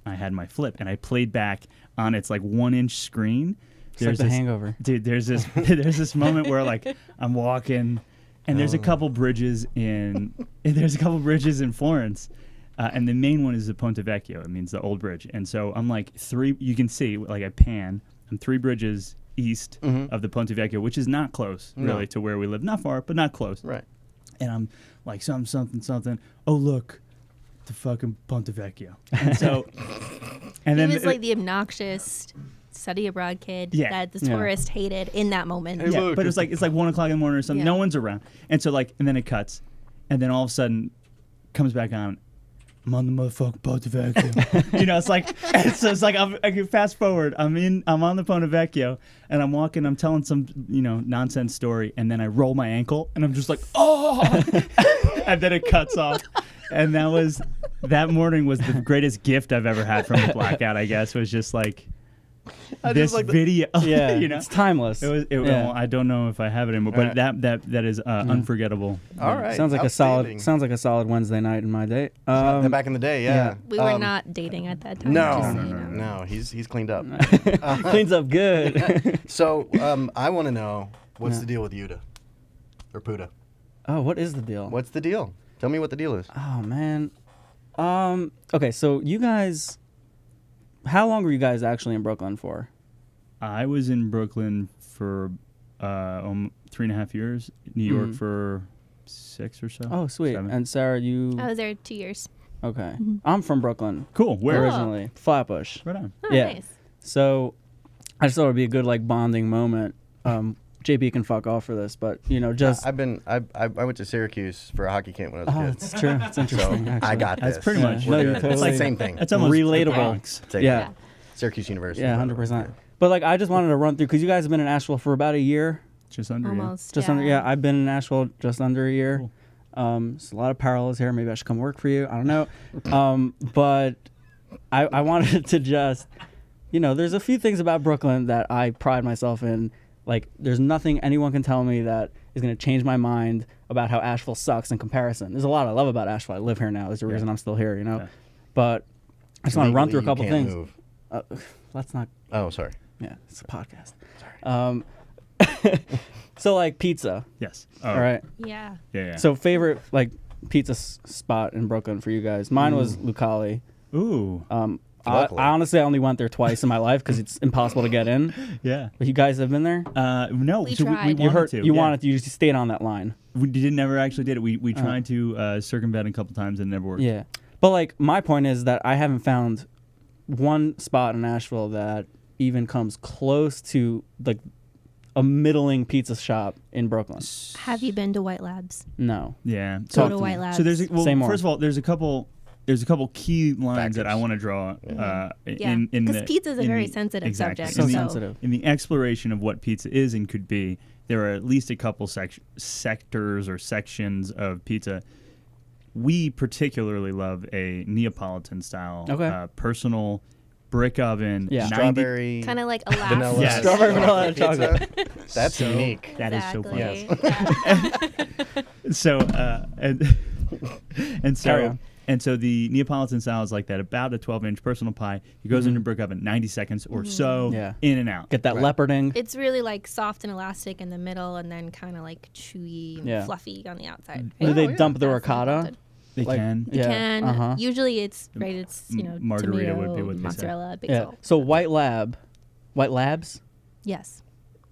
[SPEAKER 3] I had my flip, and I played back on its like 1-inch screen.
[SPEAKER 2] It's like The Hangover.
[SPEAKER 3] Dude, there's this moment where like I'm walking, and there's a couple bridges in Florence, and the main one is the Ponte Vecchio. It means the old bridge. And so I'm like you can see like I pan. I'm 3 bridges east of the Ponte Vecchio, which is not close really to where we live. Not far, but not close.
[SPEAKER 1] Right.
[SPEAKER 3] And I'm like something. Oh look, the fucking Ponte Vecchio. And so, and
[SPEAKER 4] He
[SPEAKER 3] then
[SPEAKER 4] was like the obnoxious study abroad kid that the tourist hated in that moment.
[SPEAKER 1] Hey, look,
[SPEAKER 3] but it's like 1 o'clock in the morning or something.
[SPEAKER 4] Yeah.
[SPEAKER 3] No one's around, and so and then it cuts, and then all of a sudden, comes back on. I'm on the motherfucking Ponte Vecchio. It's like I can fast forward. I'm on the Ponte Vecchio, and I'm walking. I'm telling some nonsense story, and then I roll my ankle, and I'm just like, oh, and then it cuts off. And that morning was the greatest gift I've ever had from the blackout. I guess was just like. This video,
[SPEAKER 2] Yeah, it's timeless.
[SPEAKER 3] I don't know if I have it anymore, but that is unforgettable.
[SPEAKER 1] All right.
[SPEAKER 2] Sounds like
[SPEAKER 1] Outstanding.
[SPEAKER 2] a solid Wednesday night in my day.
[SPEAKER 1] Back in the day, yeah.
[SPEAKER 4] We were not dating at that time.
[SPEAKER 1] No,
[SPEAKER 4] just so you know.
[SPEAKER 1] no, he's cleaned up.
[SPEAKER 2] Cleans up good.
[SPEAKER 1] So I want to know what's the deal with Judah or Puda?
[SPEAKER 2] Oh, what is the deal?
[SPEAKER 1] What's the deal? Tell me what the deal is.
[SPEAKER 2] Oh man. Okay, so you guys. How long were you guys actually in Brooklyn for?
[SPEAKER 3] I was in Brooklyn for 3.5 years. New York for 6 or so.
[SPEAKER 2] Oh, sweet.
[SPEAKER 3] 7.
[SPEAKER 2] And Sarah, you?
[SPEAKER 4] I was there 2 years.
[SPEAKER 2] Okay. I'm from Brooklyn
[SPEAKER 3] Cool. Where?
[SPEAKER 2] originally. Flatbush.
[SPEAKER 3] Right on.
[SPEAKER 4] Oh,
[SPEAKER 2] Yeah.
[SPEAKER 4] nice.
[SPEAKER 2] So I just thought it'd be a good like bonding moment. JP can fuck off for this, but just.
[SPEAKER 1] I went to Syracuse for a hockey camp when I was a
[SPEAKER 2] Oh,
[SPEAKER 1] kid.
[SPEAKER 2] it's true. It's interesting.
[SPEAKER 1] So
[SPEAKER 2] actually.
[SPEAKER 1] I got this.
[SPEAKER 3] That's pretty much.
[SPEAKER 2] No, you
[SPEAKER 1] It's
[SPEAKER 2] totally-
[SPEAKER 1] like the same thing.
[SPEAKER 3] That's almost
[SPEAKER 2] Relatable.
[SPEAKER 3] Bronx.
[SPEAKER 1] It's like
[SPEAKER 2] Yeah.
[SPEAKER 1] Syracuse University.
[SPEAKER 2] Yeah, 100%. But like, I just wanted to run through because you guys have been in Asheville for about a year.
[SPEAKER 3] Just under.
[SPEAKER 4] Almost.
[SPEAKER 2] Just under. Yeah, I've been in Asheville just under a year.
[SPEAKER 3] Cool.
[SPEAKER 2] There's a lot of parallels here. Maybe I should come work for you. I don't know. But I wanted to just, there's a few things about Brooklyn that I pride myself in. Like, there's nothing anyone can tell me that is going to change my mind about how Asheville sucks in comparison. There's a lot I love about Asheville. I live here now. There's a reason I'm still here,
[SPEAKER 3] Yeah.
[SPEAKER 2] But I just want to run through a couple
[SPEAKER 1] Legally, you
[SPEAKER 2] things.
[SPEAKER 1] can't move.
[SPEAKER 2] Let's not.
[SPEAKER 1] Oh, sorry.
[SPEAKER 2] Yeah, it's a podcast. So, like, pizza.
[SPEAKER 3] Yes.
[SPEAKER 2] All right.
[SPEAKER 4] Yeah.
[SPEAKER 3] Yeah.
[SPEAKER 2] So, favorite, like, pizza spot in Brooklyn for you guys? Mine was Lucali.
[SPEAKER 3] Ooh.
[SPEAKER 2] I
[SPEAKER 1] Luckily.
[SPEAKER 2] honestly only went there twice in my life because it's impossible to get in.
[SPEAKER 3] Yeah.
[SPEAKER 2] But you guys have been there?
[SPEAKER 3] No.
[SPEAKER 4] We
[SPEAKER 3] so
[SPEAKER 4] tried.
[SPEAKER 3] we
[SPEAKER 2] You
[SPEAKER 3] wanted to.
[SPEAKER 2] You
[SPEAKER 3] yeah.
[SPEAKER 2] wanted to. You just stayed on that line.
[SPEAKER 3] We never actually did it. We tried to circumvent a couple times and it never worked.
[SPEAKER 2] Yeah. But like my point is that I haven't found one spot in Nashville that even comes close to like a middling pizza shop in Brooklyn.
[SPEAKER 4] Have you been to White Labs?
[SPEAKER 2] No.
[SPEAKER 3] Yeah.
[SPEAKER 4] Go
[SPEAKER 2] Talk
[SPEAKER 4] to
[SPEAKER 2] to
[SPEAKER 4] White
[SPEAKER 2] me.
[SPEAKER 4] Labs.
[SPEAKER 3] So there's
[SPEAKER 2] Say more.
[SPEAKER 3] first of all there's a couple key lines that I
[SPEAKER 1] Factors.
[SPEAKER 3] want to draw
[SPEAKER 4] Yeah.
[SPEAKER 3] in
[SPEAKER 4] Because
[SPEAKER 3] the
[SPEAKER 4] pizza is a
[SPEAKER 3] in
[SPEAKER 4] very
[SPEAKER 3] the-
[SPEAKER 4] sensitive
[SPEAKER 3] exactly.
[SPEAKER 4] subject.
[SPEAKER 2] So
[SPEAKER 3] In the-
[SPEAKER 2] sensitive.
[SPEAKER 3] In the exploration of what pizza is and could be, there are at least a couple sectors or sections of pizza. We particularly love a Neapolitan style,
[SPEAKER 2] Okay.
[SPEAKER 3] personal brick oven,
[SPEAKER 2] Yeah.
[SPEAKER 3] 90
[SPEAKER 1] Strawberry.
[SPEAKER 4] Kind of like a laugh.
[SPEAKER 1] vanilla.
[SPEAKER 3] Yes.
[SPEAKER 2] Strawberry vanilla
[SPEAKER 1] pizza.
[SPEAKER 2] chocolate.
[SPEAKER 1] That's
[SPEAKER 3] So-
[SPEAKER 1] unique.
[SPEAKER 3] That is so fun.
[SPEAKER 4] Exactly.
[SPEAKER 3] So and
[SPEAKER 2] Carry on.
[SPEAKER 3] so the Neapolitan style is like that, about a 12-inch personal pie. It goes into a brick oven, 90 seconds or so,
[SPEAKER 2] Yeah.
[SPEAKER 3] in and out.
[SPEAKER 2] Get that
[SPEAKER 1] Right.
[SPEAKER 2] leoparding.
[SPEAKER 4] It's really like soft and elastic in the middle, and then kind of like chewy and
[SPEAKER 2] Yeah.
[SPEAKER 4] fluffy on the outside.
[SPEAKER 2] Do they
[SPEAKER 1] yeah.
[SPEAKER 2] dump the
[SPEAKER 4] That's
[SPEAKER 2] ricotta?
[SPEAKER 4] melted.
[SPEAKER 3] They
[SPEAKER 2] Like-
[SPEAKER 3] can.
[SPEAKER 4] You
[SPEAKER 2] Yeah,
[SPEAKER 4] can.
[SPEAKER 2] uh-huh.
[SPEAKER 4] Usually it's right. It's
[SPEAKER 3] Margarita
[SPEAKER 4] tomato,
[SPEAKER 3] would be what they say.
[SPEAKER 4] mozzarella,
[SPEAKER 2] Yeah.
[SPEAKER 4] basil.
[SPEAKER 2] So White Labs.
[SPEAKER 4] Yes,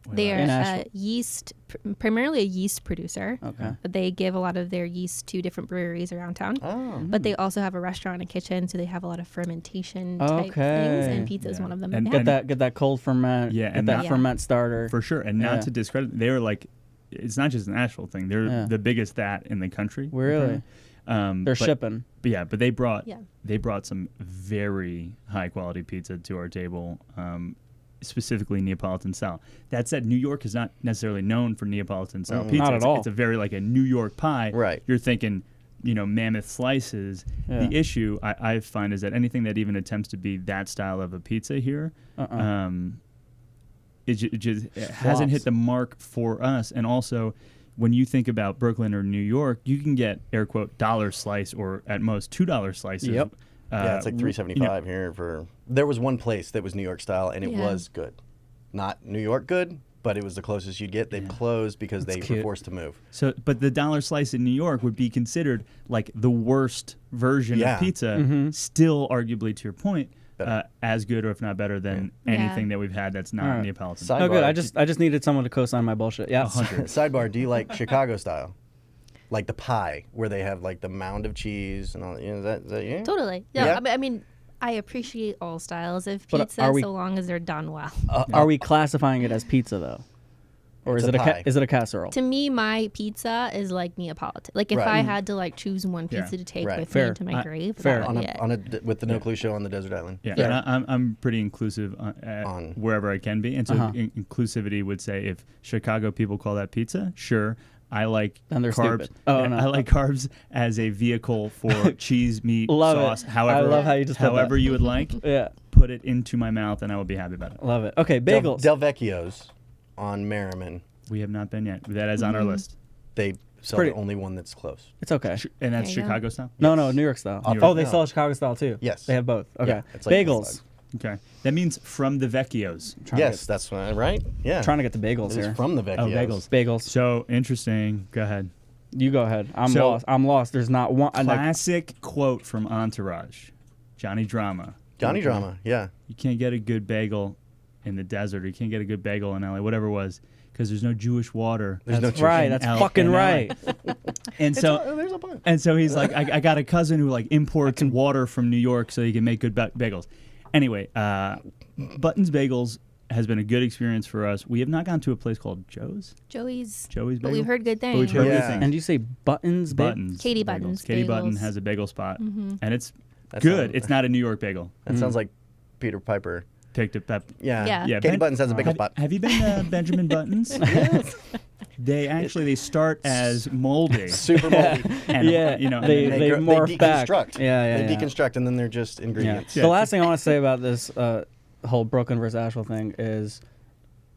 [SPEAKER 3] Well,
[SPEAKER 4] they are
[SPEAKER 2] In
[SPEAKER 4] a
[SPEAKER 2] Asheville.
[SPEAKER 4] yeast, primarily a yeast producer.
[SPEAKER 2] Okay.
[SPEAKER 4] But they give a lot of their yeast to different breweries around town.
[SPEAKER 1] Oh.
[SPEAKER 4] But they also have a restaurant and kitchen, so they have a lot of fermentation type things,
[SPEAKER 2] Okay.
[SPEAKER 4] and pizza is
[SPEAKER 3] Yeah.
[SPEAKER 4] one of them.
[SPEAKER 3] And
[SPEAKER 4] Yeah.
[SPEAKER 2] Get that cold ferment.
[SPEAKER 3] Yeah,
[SPEAKER 2] Get
[SPEAKER 3] and
[SPEAKER 2] that
[SPEAKER 3] that-
[SPEAKER 2] ferment starter.
[SPEAKER 3] For sure. And
[SPEAKER 2] Yeah.
[SPEAKER 3] not to discredit, they're like, it's not just an Asheville thing. They're
[SPEAKER 2] Yeah.
[SPEAKER 3] the biggest that in the country.
[SPEAKER 2] Really?
[SPEAKER 3] apparently.
[SPEAKER 2] They're
[SPEAKER 3] But-
[SPEAKER 2] shipping.
[SPEAKER 3] But yeah, but they brought
[SPEAKER 4] Yeah.
[SPEAKER 3] some very high quality pizza to our table, specifically Neapolitan style. That said, New York is not necessarily known for Neapolitan style pizza.
[SPEAKER 2] Not at all.
[SPEAKER 3] It's a very like a New York pie.
[SPEAKER 1] Right.
[SPEAKER 3] You're thinking, mammoth slices.
[SPEAKER 2] Yeah.
[SPEAKER 3] The issue I find is that anything that even attempts to be that style of a pizza here, it hasn't hit the mark for us. And also, when you think about Brooklyn or New York, you can get air quote dollar slice or at most $2 slices.
[SPEAKER 2] Yep.
[SPEAKER 1] Yeah, it's like $3.75 here for. There was one place that was New York style, and it was good. Not New York good, but it was the closest you'd get. They closed because they were forced to move.
[SPEAKER 3] So, but the dollar slice in New York would be considered like the worst version of pizza. Still, arguably, to your point, as good or if not better than anything that we've had that's not Neapolitan.
[SPEAKER 2] Oh, good. I just needed someone to co-sign my bullshit. Yeah.
[SPEAKER 1] Sidebar: do you like Chicago style? Like the pie, where they have like the mound of cheese and all. Is that you?
[SPEAKER 4] Totally. Yeah. I mean, I appreciate all styles of pizza so long as they're done well.
[SPEAKER 2] Are we classifying it as pizza though, or is it a casserole?
[SPEAKER 4] To me, my pizza is like Neapolitan. Like if I had to like choose one pizza to take with me into my grave, that would be it.
[SPEAKER 1] With the No Clue show on the desert island.
[SPEAKER 3] Yeah, and I'm pretty inclusive on wherever I can be, and so inclusivity would say if Chicago people call that pizza, sure. I like carbs. I like carbs as a vehicle for cheese, meat, sauce. However,
[SPEAKER 2] I love how you just
[SPEAKER 3] however you would like. Put it into my mouth, and I will be happy about it.
[SPEAKER 2] Love it. Okay, bagels.
[SPEAKER 1] Del Vecchio's on Merriman.
[SPEAKER 3] We have not been yet. That is on our list.
[SPEAKER 1] They sell the only one that's close.
[SPEAKER 2] It's okay.
[SPEAKER 3] And that's Chicago style?
[SPEAKER 2] No, New York style. They sell Chicago style too.
[SPEAKER 1] Yes.
[SPEAKER 2] They have both. Okay.
[SPEAKER 1] Yeah, it's like
[SPEAKER 2] bagels.
[SPEAKER 3] Okay. That means from the Vecchios.
[SPEAKER 1] Yes, that's right. Yeah.
[SPEAKER 2] Trying to get the bagels
[SPEAKER 1] here.
[SPEAKER 2] It's
[SPEAKER 1] from the Vecchios.
[SPEAKER 3] Oh, bagels.
[SPEAKER 2] Bagels.
[SPEAKER 3] So interesting. Go ahead.
[SPEAKER 2] You go ahead. I'm lost. There's not one.
[SPEAKER 3] Classic quote from Entourage. Johnny Drama.
[SPEAKER 1] Johnny Drama, yeah.
[SPEAKER 3] You can't get a good bagel in the desert. Or you can't get a good bagel in LA, whatever it was, because there's no Jewish water.
[SPEAKER 2] That's right. That's fucking right.
[SPEAKER 3] And so,
[SPEAKER 1] there's a point.
[SPEAKER 3] And so he's like, I got a cousin who like imports water from New York so he can make good bagels. Anyway, Button's Bagels has been a good experience for us. We have not gone to a place called Joey's Bagel.
[SPEAKER 4] But we've heard good things.
[SPEAKER 2] And you say Buttons?
[SPEAKER 4] Katie Button's
[SPEAKER 3] Katie
[SPEAKER 4] Bagels.
[SPEAKER 3] Button has a bagel spot, and it's good. It's not a New York bagel.
[SPEAKER 1] That sounds like Peter Piper.
[SPEAKER 3] Picked up that.
[SPEAKER 1] Yeah. Katie Button's has a bagel spot.
[SPEAKER 3] Have you been to Benjamin Button's? Yes. They start as moldy.
[SPEAKER 1] Super moldy.
[SPEAKER 3] And,
[SPEAKER 2] they morph back.
[SPEAKER 1] They deconstruct, and then they're just ingredients.
[SPEAKER 2] Yeah. The last thing I want to say about this whole Brooklyn versus Asheville thing is,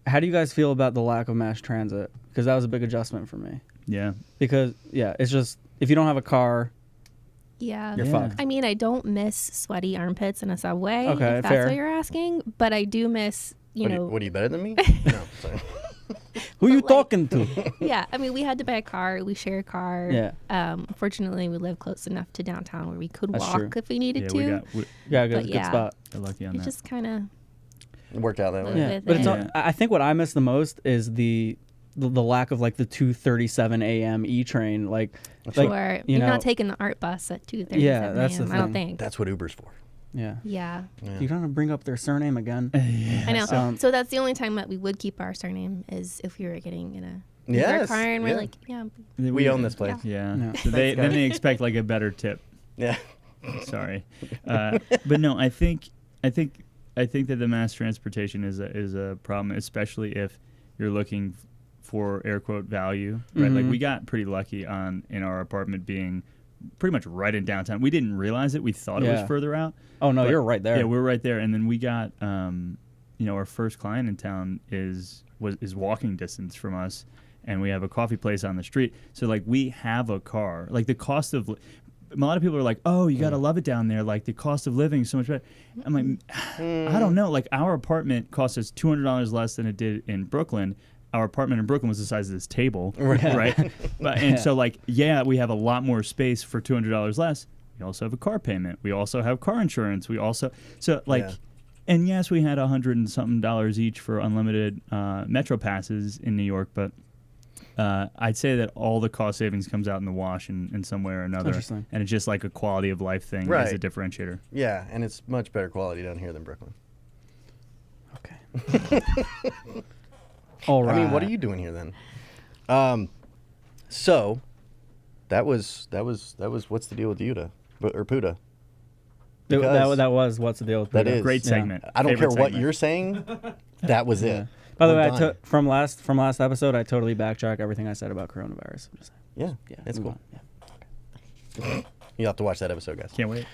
[SPEAKER 2] how do you guys feel about the lack of mass transit? Because that was a big adjustment for me.
[SPEAKER 3] Yeah.
[SPEAKER 2] Because, it's just, if you don't have a car, you're fucked.
[SPEAKER 4] I mean, I don't miss sweaty armpits in a subway, if
[SPEAKER 2] fair.
[SPEAKER 4] that's what you're asking. But I do miss,
[SPEAKER 1] What are you better than me? No, sorry.
[SPEAKER 2] Who you talking to?
[SPEAKER 4] Yeah, I mean, we had to buy a car. We share a car.
[SPEAKER 2] Yeah.
[SPEAKER 4] Fortunately, we live close enough to downtown where we could
[SPEAKER 2] That's
[SPEAKER 4] walk
[SPEAKER 2] true.
[SPEAKER 4] if we needed to.
[SPEAKER 3] We
[SPEAKER 2] got a good spot.
[SPEAKER 3] Got lucky on that.
[SPEAKER 4] It just kind of
[SPEAKER 1] worked out that way.
[SPEAKER 2] Yeah, but I think what I miss the most is the lack of like the 2:37 a.m. E train. Like
[SPEAKER 4] you're not taking the art bus at 2:37
[SPEAKER 2] Yeah, that's
[SPEAKER 4] a.m.
[SPEAKER 2] the
[SPEAKER 4] I don't
[SPEAKER 2] thing.
[SPEAKER 4] think.
[SPEAKER 1] That's what Uber's for.
[SPEAKER 2] Yeah. You don't have to bring up their surname again.
[SPEAKER 4] I know. So that's the only time that we would keep our surname is if we were getting in a car and we're like,
[SPEAKER 1] we own this place.
[SPEAKER 3] Yeah. So then they expect like a better tip.
[SPEAKER 1] Yeah.
[SPEAKER 3] Sorry, but no, I think that the mass transportation is a problem, especially if you're looking for air quote value, right? Like we got pretty lucky in our apartment being pretty much right in downtown. We didn't realize it. We thought it was further out.
[SPEAKER 2] Oh no, you're right there.
[SPEAKER 3] Yeah, we're right there. And then we got, our first client in town is walking distance from us, and we have a coffee place on the street. So like we have a car. Like the cost of, a lot of people are like, oh, you gotta love it down there. Like the cost of living is so much better. I'm like, I don't know. Like our apartment cost us $200 less than it did in Brooklyn. Our apartment in Brooklyn was the size of this table, right? So we have a lot more space for $200 less. We also have a car payment. We also have car insurance. And yes, we had $100 and something each for unlimited metro passes in New York, but I'd say that all the cost savings comes out in the wash in some way or another.
[SPEAKER 2] Interesting.
[SPEAKER 3] And it's just like a quality of life thing as a differentiator.
[SPEAKER 1] Yeah, and it's much better quality down here than Brooklyn.
[SPEAKER 2] Okay. All right.
[SPEAKER 1] I mean, what are you doing here then? So that was what's the deal with Judah or Puda?
[SPEAKER 2] That was what's the deal with Puda.
[SPEAKER 1] That is
[SPEAKER 3] great segment.
[SPEAKER 1] I don't care what
[SPEAKER 3] segment.
[SPEAKER 1] you're saying. That was it.
[SPEAKER 2] By the way, from last episode, I totally backtrack everything I said about coronavirus.
[SPEAKER 1] Yeah, it's cool.
[SPEAKER 2] Yeah.
[SPEAKER 1] You'll have to watch that episode, guys.
[SPEAKER 3] Can't wait.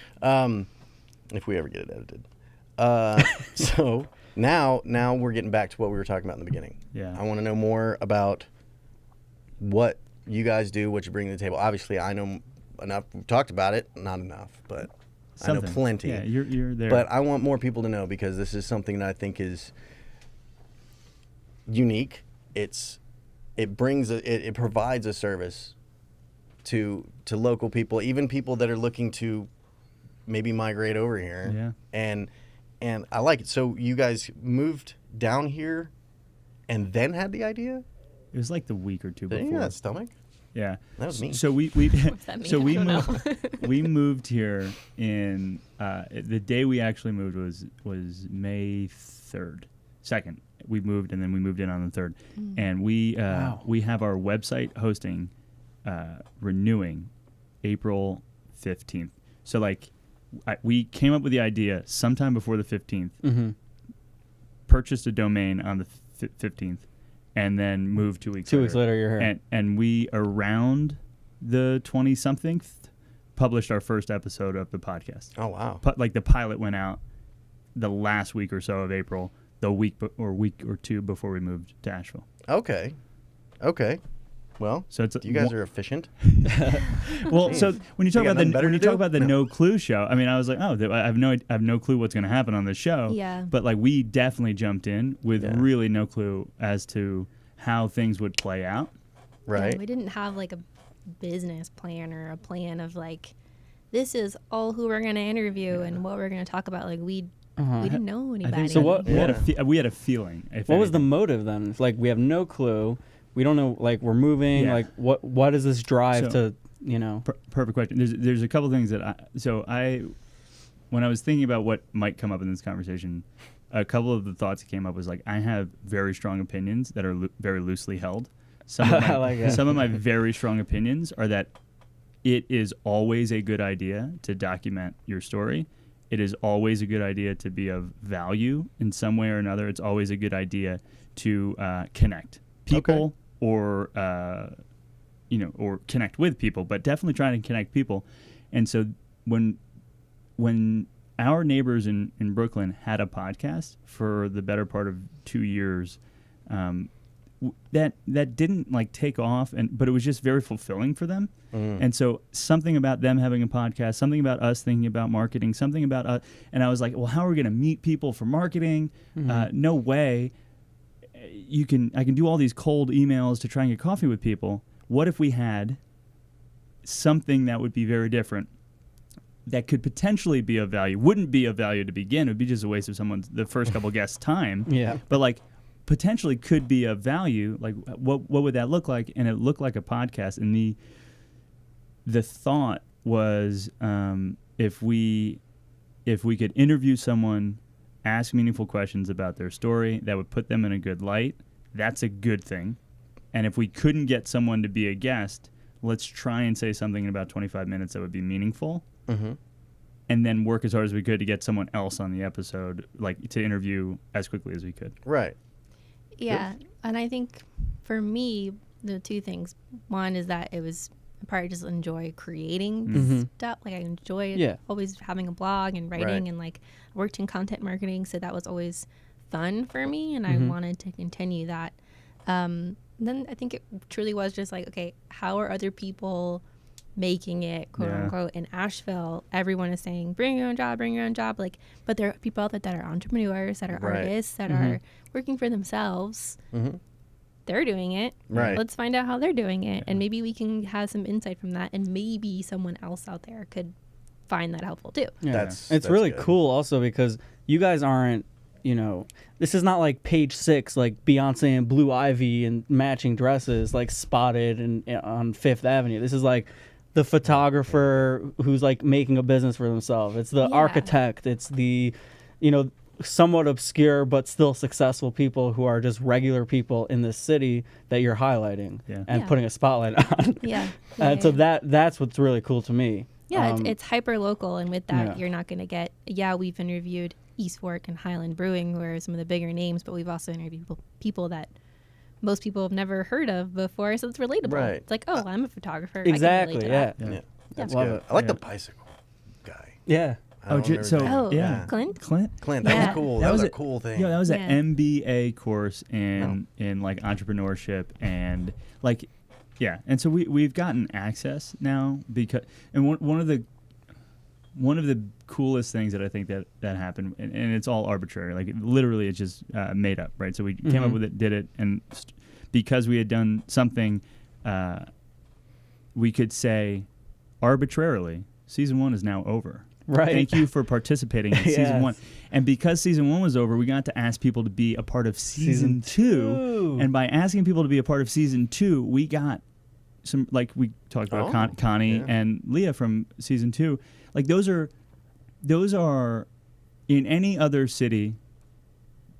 [SPEAKER 1] If we ever get it edited. So Now we're getting back to what we were talking about in the beginning.
[SPEAKER 3] Yeah.
[SPEAKER 1] I want to know more about what you guys do, what you bring to the table. Obviously, I know enough. We've talked about it, not enough, but I know plenty.
[SPEAKER 3] Yeah, you're there.
[SPEAKER 1] But I want more people to know because this is something that I think is unique. It provides a service to local people, even people that are looking to maybe migrate over here.
[SPEAKER 3] Yeah.
[SPEAKER 1] And I like it. So you guys moved down here and then had the idea?
[SPEAKER 3] It was like the week or two
[SPEAKER 1] Did
[SPEAKER 3] before.
[SPEAKER 1] you have that stomach?
[SPEAKER 3] Yeah.
[SPEAKER 1] That was me.
[SPEAKER 3] So we
[SPEAKER 4] What's that mean?
[SPEAKER 3] so we
[SPEAKER 4] I don't
[SPEAKER 3] moved
[SPEAKER 4] know.
[SPEAKER 3] we moved here in the day we actually moved was May 3rd. 2nd. We moved and then we moved in on the 3rd. And we have our website hosting renewing April 15th. So like we came up with the idea sometime before the 15th. Purchased a domain on the 15th and then moved 2 weeks
[SPEAKER 2] 2 weeks later, you're here.
[SPEAKER 3] And we, around the 20-something, published our first episode of the podcast.
[SPEAKER 1] Oh, wow.
[SPEAKER 3] Like the pilot went out the last week or so of April, the week or two before we moved to Asheville.
[SPEAKER 1] Okay. Well,
[SPEAKER 3] So it's
[SPEAKER 1] you guys are efficient.
[SPEAKER 3] well. So when you talk
[SPEAKER 1] You got
[SPEAKER 3] about
[SPEAKER 1] nothing better to do?
[SPEAKER 3] the No Clue show, I mean, I was like, oh, I have no clue what's going to happen on this show.
[SPEAKER 4] Yeah.
[SPEAKER 3] But like, we definitely jumped in with
[SPEAKER 1] Yeah.
[SPEAKER 3] really no clue as to how things would play out.
[SPEAKER 1] Right.
[SPEAKER 4] Yeah, we didn't have like a business plan or a plan of like, this is all who we're going to interview and what we're going to talk about. Like we didn't know
[SPEAKER 3] I
[SPEAKER 4] anybody.
[SPEAKER 3] think
[SPEAKER 2] So what-
[SPEAKER 3] we had a feeling.
[SPEAKER 2] What was the motive then? It's like we have no clue. We don't know. Like we're moving.
[SPEAKER 3] Yeah.
[SPEAKER 2] Like what is this drive
[SPEAKER 3] So-
[SPEAKER 2] to? You know.
[SPEAKER 3] Perfect question. There's a couple things that when I was thinking about what might come up in this conversation, a couple of the thoughts that came up was like, I have very strong opinions that are very loosely held. Some of my,
[SPEAKER 2] I like it.
[SPEAKER 3] some of my very strong opinions are that it is always a good idea to document your story. It is always a good idea to be of value in some way or another. It's always a good idea to connect people or or connect with people, but definitely trying to connect people. And so when our neighbors in Brooklyn had a podcast for the better part of 2 years, that didn't like take off, but it was just very fulfilling for them. And so something about them having a podcast, something about us thinking about marketing, something about us, and I was like, well, how are we going to meet people for marketing? No way. I can do all these cold emails to try and get coffee with people. What if we had something that would be very different, that could potentially be of value? Wouldn't be of value to begin. It would be just a waste of the first couple guests' time.
[SPEAKER 2] Yeah.
[SPEAKER 3] But like potentially could be of value. Like what would that look like? And it looked like a podcast. And the thought was if we could interview someone, ask meaningful questions about their story that would put them in a good light, that's a good thing. And if we couldn't get someone to be a guest, let's try and say something in about 25 minutes that would be meaningful. And then work as hard as we could to get someone else on the episode, like to interview as quickly as we could.
[SPEAKER 1] Right.
[SPEAKER 4] Yeah, and I think for me, the two things. One is that it was I probably just enjoy creating stuff. Like I enjoy always having a blog and writing, and like I worked in content marketing, so that was always fun for me, and I wanted to continue that. Then I think it truly was just like, okay, how are other people making it, quote unquote, in Asheville? Everyone is saying, bring your own job. Like, but there are people out there that are entrepreneurs, that are artists, that are working for themselves. They're doing it.
[SPEAKER 1] Right.
[SPEAKER 4] Let's find out how they're doing it. And maybe we can have some insight from that. And maybe someone else out there could find that helpful too.
[SPEAKER 2] Yeah. It's really
[SPEAKER 1] good.
[SPEAKER 2] cool also because you guys aren't, this is not like Page Six, like Beyonce and Blue Ivy and matching dresses, like spotted on Fifth Avenue. This is like the photographer who's like making a business for themselves. It's the architect. It's the, somewhat obscure but still successful people who are just regular people in this city that you're highlighting and putting a spotlight on. And so that's what's really cool to me.
[SPEAKER 4] Yeah, it's hyper local, and with that, you're not going to get. We've interviewed East Fork and Highland Brewing, who are some of the bigger names, but we've also interviewed people that most people have never heard of before, so it's relatable.
[SPEAKER 1] Right.
[SPEAKER 4] It's like, I'm a photographer.
[SPEAKER 2] Exactly.
[SPEAKER 4] I can relate to that.
[SPEAKER 1] That's
[SPEAKER 2] Love
[SPEAKER 1] good.
[SPEAKER 2] it.
[SPEAKER 1] I like the bicycle guy.
[SPEAKER 2] Yeah.
[SPEAKER 1] I don't remember his name.
[SPEAKER 3] yeah,
[SPEAKER 4] Clint?
[SPEAKER 1] Clint, that
[SPEAKER 4] Yeah.
[SPEAKER 1] was cool. That was a cool thing.
[SPEAKER 3] Yeah, that was
[SPEAKER 4] Yeah.
[SPEAKER 3] an MBA course in like entrepreneurship and like, yeah. And so we've gotten access now because, and one of the coolest things that I think that happened, and it's all arbitrary, like literally it's just made up, right? So we came up with it, did it, and because we had done something, we could say arbitrarily, season 1 is now over.
[SPEAKER 2] Right.
[SPEAKER 3] Thank you for participating in season 1. And because season 1 was over, we got to ask people to be a part of season 2. And by asking people to be a part of season 2, we got some, like we talked about Connie and Leah from season 2. Like those are in any other city,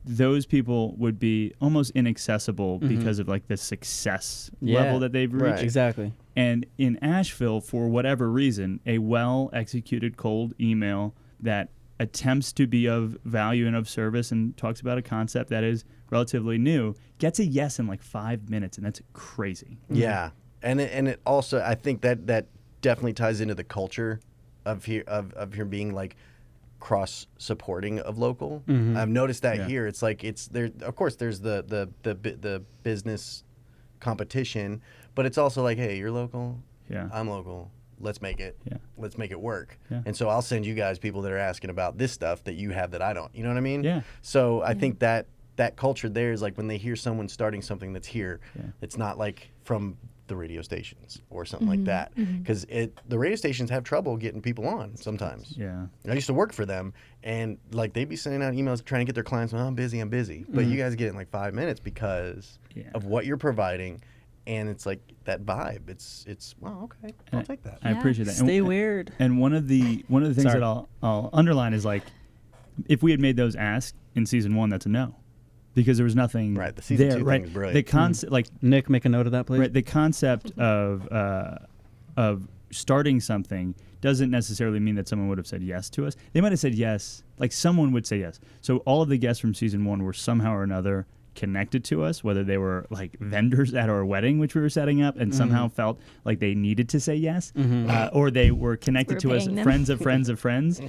[SPEAKER 3] those people would be almost inaccessible because of like the success level that they've reached.
[SPEAKER 1] Right.
[SPEAKER 2] Exactly.
[SPEAKER 3] And in Asheville, for whatever reason, a well-executed cold email that attempts to be of value and of service and talks about a concept that is relatively new gets a yes in like 5 minutes, and that's crazy.
[SPEAKER 1] Yeah, and it also, I think that definitely ties into the culture of here being like cross supporting of local. I've noticed that here. It's like it's there. Of course, there's the business competition, but it's also like, hey, you're local.
[SPEAKER 3] Yeah,
[SPEAKER 1] I'm local. Let's make it.
[SPEAKER 3] Yeah.
[SPEAKER 1] Let's make it work.
[SPEAKER 3] Yeah.
[SPEAKER 1] And so I'll send you guys people that are asking about this stuff that you have that I don't. You know what I mean?
[SPEAKER 3] Yeah.
[SPEAKER 1] So I think that culture there is like when they hear someone starting something that's here, it's not like from the radio stations or something like that, because the radio stations have trouble getting people on sometimes.
[SPEAKER 3] Yeah.
[SPEAKER 1] I used to work for them, and like they'd be sending out emails trying to get their clients, well, I'm busy, but you guys get it in like 5 minutes because of what you're providing. And it's like that vibe. It's wow, okay, I'll take that.
[SPEAKER 3] I appreciate that.
[SPEAKER 2] Stay weird.
[SPEAKER 3] And one of the things that I'll underline is like, if we had made those asks in season 1, that's a no, because there was nothing
[SPEAKER 1] right. The season
[SPEAKER 3] there.
[SPEAKER 1] 2
[SPEAKER 3] Right.
[SPEAKER 1] thing is brilliant.
[SPEAKER 3] The concept, like
[SPEAKER 2] Nick, make a note of that, please.
[SPEAKER 3] right, the concept of starting something doesn't necessarily mean that someone would have said yes to us. They might have said yes, like someone would say yes. So all of the guests from season 1 were somehow or another connected to us, whether they were like vendors at our wedding, which we were setting up, and somehow felt like they needed to say yes, or they were connected to us, friends of friends of friends,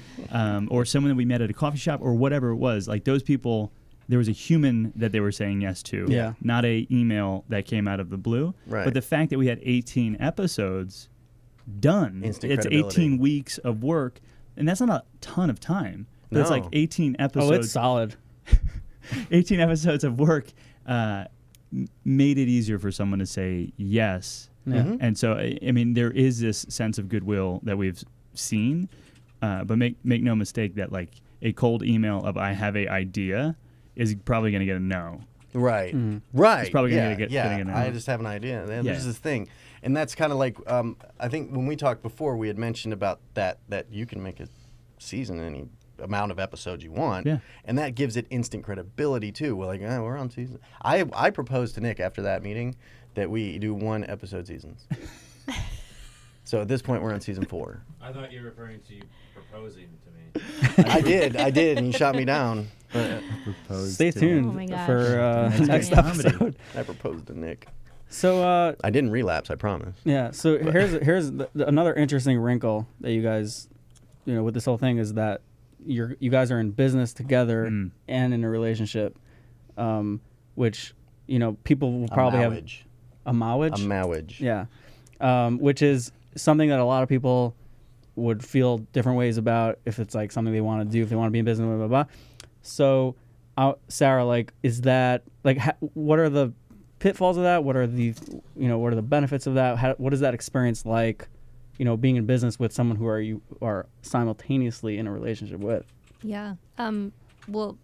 [SPEAKER 3] or someone that we met at a coffee shop, or whatever it was. Like those people, there was a human that they were saying yes to, not a email that came out of the blue.
[SPEAKER 1] Right.
[SPEAKER 3] But the fact that we had 18 episodes done,
[SPEAKER 1] Instant
[SPEAKER 3] it's
[SPEAKER 1] credibility.
[SPEAKER 3] 18 weeks of work, and that's not a ton of time. But it's like 18 episodes.
[SPEAKER 2] Oh, it's solid.
[SPEAKER 3] 18 episodes of work made it easier for someone to say yes.
[SPEAKER 2] Yeah.
[SPEAKER 3] And so, I mean, there is this sense of goodwill that we've seen, but make no mistake that like a cold email of I have a idea is probably going to get a no.
[SPEAKER 1] Right. Right.
[SPEAKER 3] It's probably going to
[SPEAKER 1] yeah.
[SPEAKER 3] get a no.
[SPEAKER 1] I just have an idea. And there's this thing. And that's kind of like, I think when we talked before, we had mentioned about that you can make a season any amount of episodes you want, and that gives it instant credibility too. We're like, we're on season. I proposed to Nick after that meeting that we do 1 episode seasons. So at this point, we're on season 4.
[SPEAKER 5] I thought you were referring to you proposing to me.
[SPEAKER 1] I did, and you shot me down.
[SPEAKER 2] Stay tuned
[SPEAKER 4] Oh my gosh.
[SPEAKER 2] for next
[SPEAKER 3] comedy.
[SPEAKER 2] episode.
[SPEAKER 1] I proposed to Nick.
[SPEAKER 2] So
[SPEAKER 1] I didn't relapse, I promise.
[SPEAKER 2] yeah. So here's another interesting wrinkle that you guys, with this whole thing is that you guys are in business together and in a relationship, which people will probably have a marriage.
[SPEAKER 1] A marriage.
[SPEAKER 2] Yeah, which is something that a lot of people would feel different ways about if it's like something they want to do, if they want to be in business, blah blah blah. So, Sarah, like, is that like what are the pitfalls of that? What are the what are the benefits of that? What is that experience like? Being in business with someone who you are simultaneously in a relationship with.
[SPEAKER 4] Yeah. Well,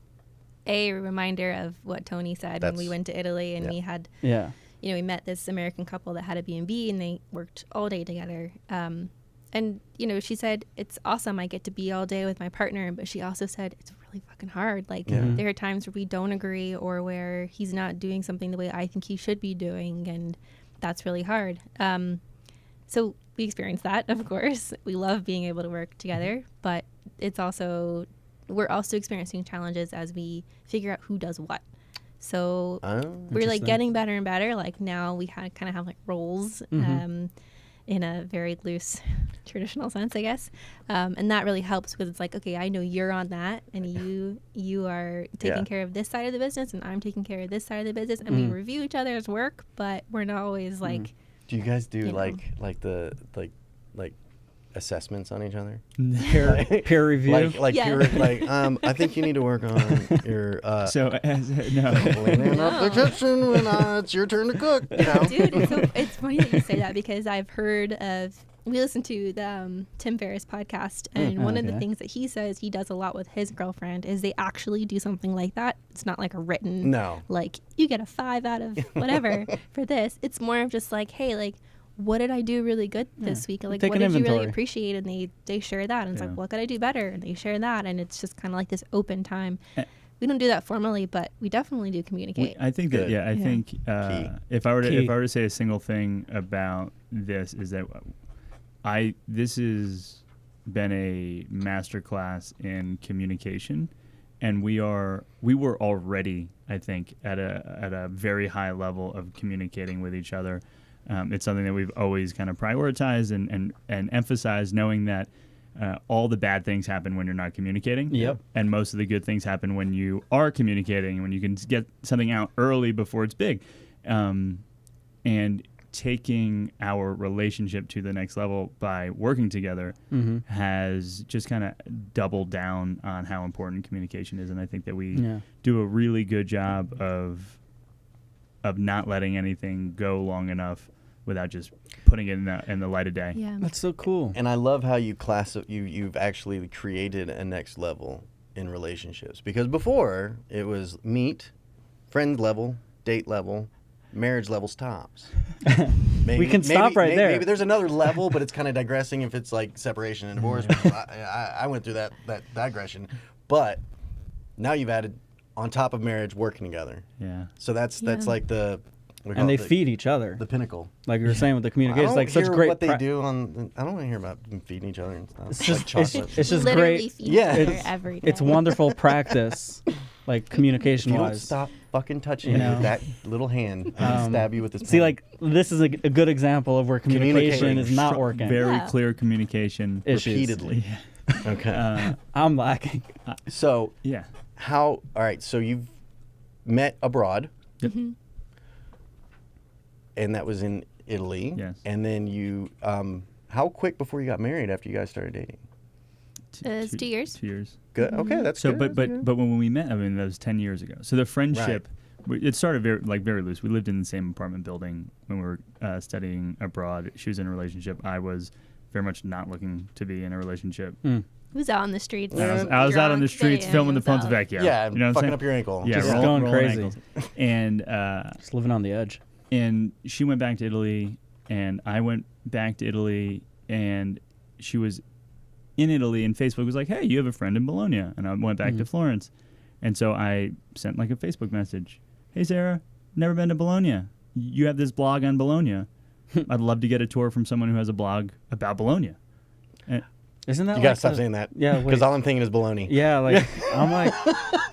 [SPEAKER 4] a reminder of what Tony said when we went to Italy and we had, we met this American couple that had a B&B and they worked all day together. And, she said, it's awesome. I get to be all day with my partner. But she also said, it's really fucking hard. Like there are times where we don't agree or where he's not doing something the way I think he should be doing. And that's really hard. So we experienced that, of course. We love being able to work together, but we're also experiencing challenges as we figure out who does what. So we're like getting better and better. Like now we kind of have like roles in in a very loose traditional sense, I guess. And that really helps because it's like, okay, I know you're on that and you are taking care of this side of the business and I'm taking care of this side of the business, and we review each other's work, but we're not always like.
[SPEAKER 1] Do you guys do like assessments on each other?
[SPEAKER 2] Peer review?
[SPEAKER 1] I think you need to work on your
[SPEAKER 3] no.
[SPEAKER 1] cleaning up the kitchen when it's your turn to cook. You know?
[SPEAKER 4] Dude, it's funny that you say that because I've heard of. We listen to the Tim Ferriss podcast, and one of the things that he says he does a lot with his girlfriend is they actually do something like that. It's not like a written, like you get a 5 out of whatever for this. It's more of just like, hey, like, what did I do really good this week? Like, what did you really appreciate? And they share that, and it's like, what could I do better? And they share that, and it's just kind of like this open time. We don't do that formally, but we definitely do communicate.
[SPEAKER 3] I think that I think if I were to say a single thing about this is that this has been a masterclass in communication, and we were already, I think, at a very high level of communicating with each other. It's something that we've always kind of prioritized and emphasized, knowing that all the bad things happen when you're not communicating.
[SPEAKER 2] Yep.
[SPEAKER 3] And most of the good things happen when you are communicating, when you can get something out early before it's big. And taking our relationship to the next level by working together has just kind of doubled down on how important communication is. And I think that we do a really good job of not letting anything go long enough without just putting it in the light of day.
[SPEAKER 4] Yeah,
[SPEAKER 2] that's so cool.
[SPEAKER 1] And I love how you've actually created a next level in relationships, because before it was meet, friend level, date level, marriage levels tops.
[SPEAKER 2] We can stop right there.
[SPEAKER 1] Maybe there's another level, but it's kind of digressing if it's like separation and divorce. I went through that digression, but now you've added on top of marriage working together.
[SPEAKER 3] Yeah.
[SPEAKER 1] So that's like
[SPEAKER 2] and they feed each other.
[SPEAKER 1] The pinnacle.
[SPEAKER 2] Like you were saying with the communication, it's like
[SPEAKER 1] such
[SPEAKER 2] great.
[SPEAKER 1] What they do on. I don't want to hear about them feeding each other and stuff.
[SPEAKER 2] It's just
[SPEAKER 1] chocolate.
[SPEAKER 2] it's just
[SPEAKER 4] literally
[SPEAKER 2] great.
[SPEAKER 4] feed each other every day.
[SPEAKER 2] It's wonderful practice, like communication
[SPEAKER 1] You don't
[SPEAKER 2] wise.
[SPEAKER 1] stop fucking touching me with that little hand. I'm stab you with this.
[SPEAKER 2] See,
[SPEAKER 1] pen.
[SPEAKER 2] like this is a good example of where communication is not working.
[SPEAKER 3] Very clear communication
[SPEAKER 2] issues.
[SPEAKER 1] Repeatedly. Okay.
[SPEAKER 2] I'm lacking.
[SPEAKER 1] So
[SPEAKER 3] yeah.
[SPEAKER 1] All right. So you've met abroad.
[SPEAKER 3] Yep.
[SPEAKER 1] And that was in Italy.
[SPEAKER 3] Yes.
[SPEAKER 1] And then you, how quick before you got married after you guys started dating?
[SPEAKER 4] It's 2 years.
[SPEAKER 3] 2 years.
[SPEAKER 1] Good. Okay, that's
[SPEAKER 3] so.
[SPEAKER 1] good.
[SPEAKER 3] But when we met, I mean, that was 10 years ago. So the friendship, it started very loose. We lived in the same apartment building when we were studying abroad. She was in a relationship. I was very much not looking to be in a relationship.
[SPEAKER 4] Who's out on the streets?
[SPEAKER 3] I was out on the streets filming the Ponte Vecchio.
[SPEAKER 1] Yeah,
[SPEAKER 3] you know what
[SPEAKER 1] fucking
[SPEAKER 3] I'm
[SPEAKER 1] up your ankle.
[SPEAKER 3] Yeah,
[SPEAKER 2] just going crazy.
[SPEAKER 3] Ankles. And
[SPEAKER 2] just living on the edge.
[SPEAKER 3] And she went back to Italy, and I went back to Italy, and she was in Italy, and Facebook was like, hey, you have a friend in Bologna. And I went back to Florence. And so I sent like a Facebook message. Hey, Sarah, never been to Bologna. You have this blog on Bologna. I'd love to get a tour from someone who has a blog about Bologna. And
[SPEAKER 2] isn't that
[SPEAKER 1] you gotta stop saying that.
[SPEAKER 2] Yeah,
[SPEAKER 1] because all I'm thinking is bologna.
[SPEAKER 2] Yeah, like I'm like,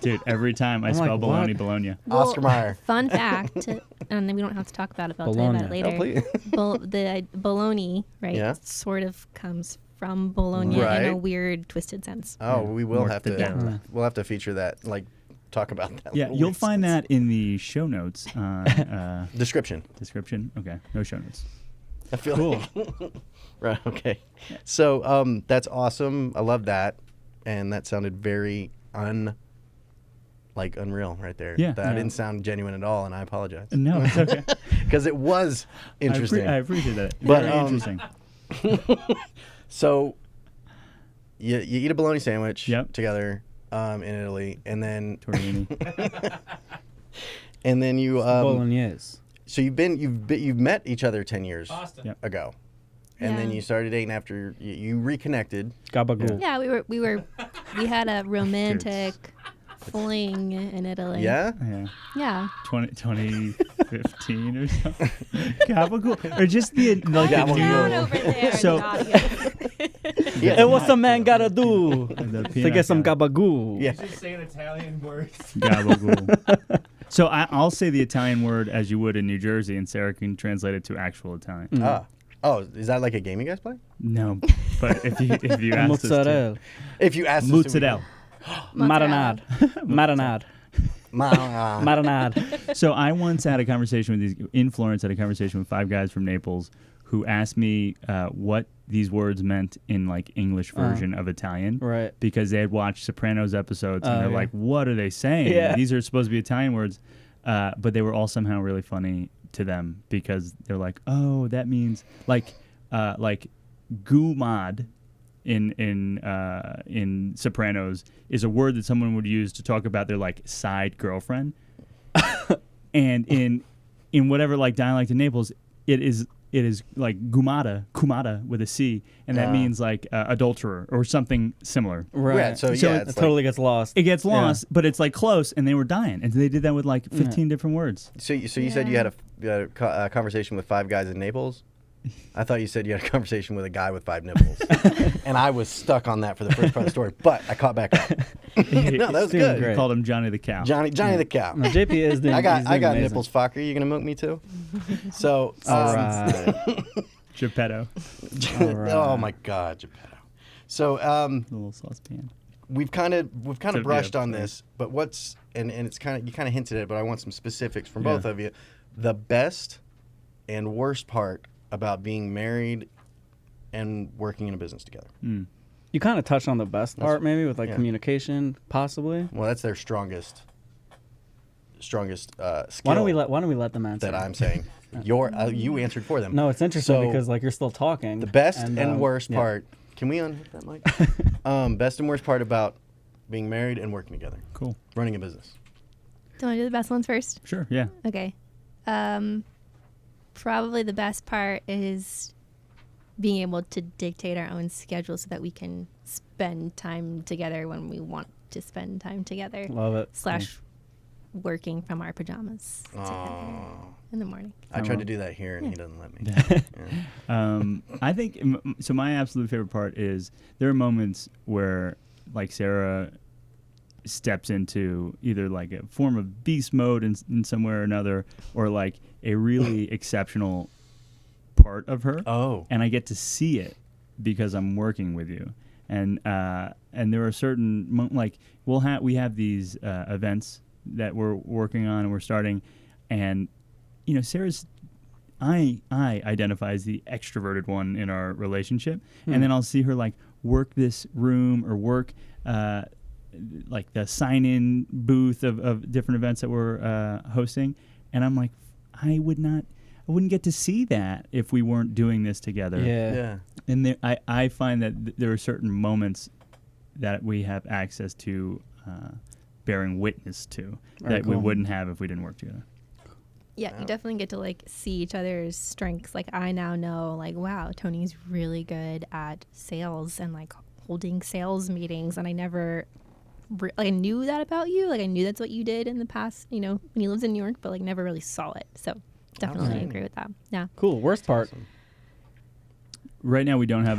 [SPEAKER 3] dude, every time I spell
[SPEAKER 2] like,
[SPEAKER 3] bologna.
[SPEAKER 4] Well,
[SPEAKER 1] Oscar Mayer.
[SPEAKER 4] Fun fact, and then we don't have to talk about it, but I'll tell you about it later. The bologna, right?
[SPEAKER 1] Yeah.
[SPEAKER 4] Sort of comes from Bologna in a weird, twisted sense.
[SPEAKER 1] Oh, we will have to.
[SPEAKER 3] Yeah.
[SPEAKER 1] We'll have to feature that. Like, talk about that.
[SPEAKER 3] Yeah, you'll find that in the show notes.
[SPEAKER 1] Description.
[SPEAKER 3] Okay, no show notes.
[SPEAKER 1] I feel cool. Right. Okay. So that's awesome. I love that, and that sounded very unreal right there.
[SPEAKER 3] Yeah.
[SPEAKER 1] That didn't sound genuine at all, and I apologize.
[SPEAKER 3] No, it's okay.
[SPEAKER 1] Because it was interesting.
[SPEAKER 3] I appreciate that.
[SPEAKER 1] But,
[SPEAKER 3] Very interesting.
[SPEAKER 1] So you eat a bologna sandwich
[SPEAKER 3] together
[SPEAKER 1] in Italy, and then
[SPEAKER 3] tortellini.
[SPEAKER 1] And then you
[SPEAKER 2] bolognese.
[SPEAKER 1] So you've met each other 10 years ago, and then
[SPEAKER 4] Yeah.
[SPEAKER 1] you started dating after you reconnected.
[SPEAKER 2] Gabagool.
[SPEAKER 4] Yeah, we had a romantic fling in Italy.
[SPEAKER 1] Yeah.
[SPEAKER 4] Yeah.
[SPEAKER 3] 2015 or something. Gabagool, or just the like
[SPEAKER 1] Gabagool.
[SPEAKER 4] Down over there.
[SPEAKER 3] So-
[SPEAKER 2] And what's a man gotta do to get some gabagool?
[SPEAKER 1] Yeah.
[SPEAKER 5] Just saying Italian words.
[SPEAKER 3] Gabagool. So I'll say the Italian word as you would in New Jersey, and Sarah can translate it to actual Italian.
[SPEAKER 1] Oh, is that like a game you guys play?
[SPEAKER 3] No, but if you asked us to,
[SPEAKER 2] Mozzarella.
[SPEAKER 1] If you ask us
[SPEAKER 3] mozzarella.
[SPEAKER 2] Marinade. Marinade. Marinade.
[SPEAKER 3] So I once had a conversation in Florence, had a conversation with 5 guys from Naples who asked me what these words meant in like English version of Italian.
[SPEAKER 2] Right.
[SPEAKER 3] Because they had watched Sopranos episodes and they're like, what are they saying?
[SPEAKER 2] Yeah.
[SPEAKER 3] These are supposed to be Italian words. But they were all somehow really funny to them because they're like, oh, that means like gumad in Sopranos is a word that someone would use to talk about their like side girlfriend. And in whatever like dialect in Naples, it is like kumada with a C, and that means like adulterer or something similar.
[SPEAKER 2] Right.
[SPEAKER 1] Yeah, so
[SPEAKER 2] it totally gets lost.
[SPEAKER 3] It gets lost, but it's like close, and they were dying, and they did that with like 15 different words.
[SPEAKER 1] So you said you had a conversation with 5 guys in Naples? I thought you said you had a conversation with a guy with 5 nipples. And I was stuck on that for the first part of the story, but I caught back up. No, that was
[SPEAKER 2] doing
[SPEAKER 1] good.
[SPEAKER 2] great.
[SPEAKER 3] We called him Johnny the Cow.
[SPEAKER 1] Johnny the Cow.
[SPEAKER 2] No, JP is doing.
[SPEAKER 1] I got
[SPEAKER 2] amazing.
[SPEAKER 1] nipples, fucker. You gonna milk me too? So
[SPEAKER 2] All right.
[SPEAKER 3] Geppetto,
[SPEAKER 2] All right.
[SPEAKER 1] oh my God, Geppetto. So
[SPEAKER 3] the little saucepan.
[SPEAKER 1] we've kind of
[SPEAKER 3] So,
[SPEAKER 1] brushed
[SPEAKER 3] yeah,
[SPEAKER 1] on
[SPEAKER 3] sorry.
[SPEAKER 1] this, but what's and it's you kind of hinted at it, but I want some specifics from both of you. The best and worst part about being married and working in a business together.
[SPEAKER 2] You kind of touched on the best part, maybe with like
[SPEAKER 1] yeah.
[SPEAKER 2] communication, possibly.
[SPEAKER 1] Well, that's their strongest skill.
[SPEAKER 2] Why don't we let them answer?
[SPEAKER 1] that I'm saying? You answered for them.
[SPEAKER 2] No, it's interesting
[SPEAKER 1] So,
[SPEAKER 2] because like you're still talking.
[SPEAKER 1] the best and worst
[SPEAKER 2] yeah.
[SPEAKER 1] part. Can we unhit that mic? Best and worst part about being married and working together,
[SPEAKER 3] Cool.
[SPEAKER 1] running a business.
[SPEAKER 4] Do you want to do the best ones first?
[SPEAKER 3] Sure. Yeah.
[SPEAKER 4] Okay. Probably the best part is being able to dictate our own schedule so that we can spend time together when we want to spend time together.
[SPEAKER 2] Love it.
[SPEAKER 4] / working from our pajamas together in the morning.
[SPEAKER 1] I tried to do that here, and he doesn't let me. Yeah.
[SPEAKER 3] I think so. My absolute favorite part is there are moments where, like, Sarah steps into either like a form of beast mode in some way or another, or like a really exceptional part of her.
[SPEAKER 1] Oh.
[SPEAKER 3] And I get to see it because I'm working with you. And there are certain like we have these events that we're working on and we're starting, and Sarah's I identify as the extroverted one in our relationship, and then I'll see her like work this room or work like the sign-in booth of different events that we're hosting, and I'm like, I wouldn't get to see that if we weren't doing this together.
[SPEAKER 1] Yeah.
[SPEAKER 3] And I find that there are certain moments that we have access to bearing witness to that we wouldn't have if we didn't work together.
[SPEAKER 4] Yeah, you definitely get to like see each other's strengths. Like I now know, like, wow, Tony's really good at sales and like holding sales meetings, and I never I knew that about you. Like I knew that's what you did in the past, when you lived in New York, but like never really saw it. So definitely agree with that. Yeah.
[SPEAKER 2] Cool. Worst part.
[SPEAKER 3] Right now we don't have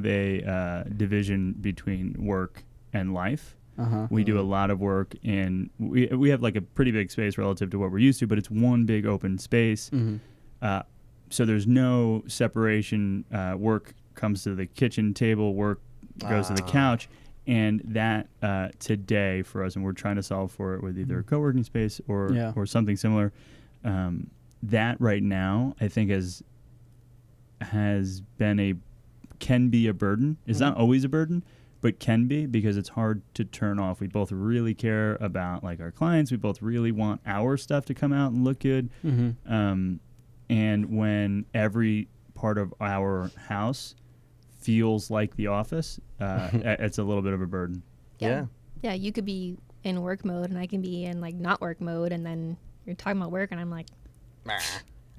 [SPEAKER 3] a division between work and life. We do a lot of work we have like a pretty big space relative to what we're used to, but it's one big open space. So there's no separation. Work comes to the kitchen table, work goes to the couch, and that today for us, and we're trying to solve for it with either a co-working space or something similar. That right now I think can be a burden. It's not always a burden, but can be, because it's hard to turn off. We both really care about like our clients. We both really want our stuff to come out and look good. And when every part of our house feels like the office, it's a little bit of a burden.
[SPEAKER 1] Yeah.
[SPEAKER 4] Yeah, you could be in work mode and I can be in like not work mode, and then you're talking about work and I'm like,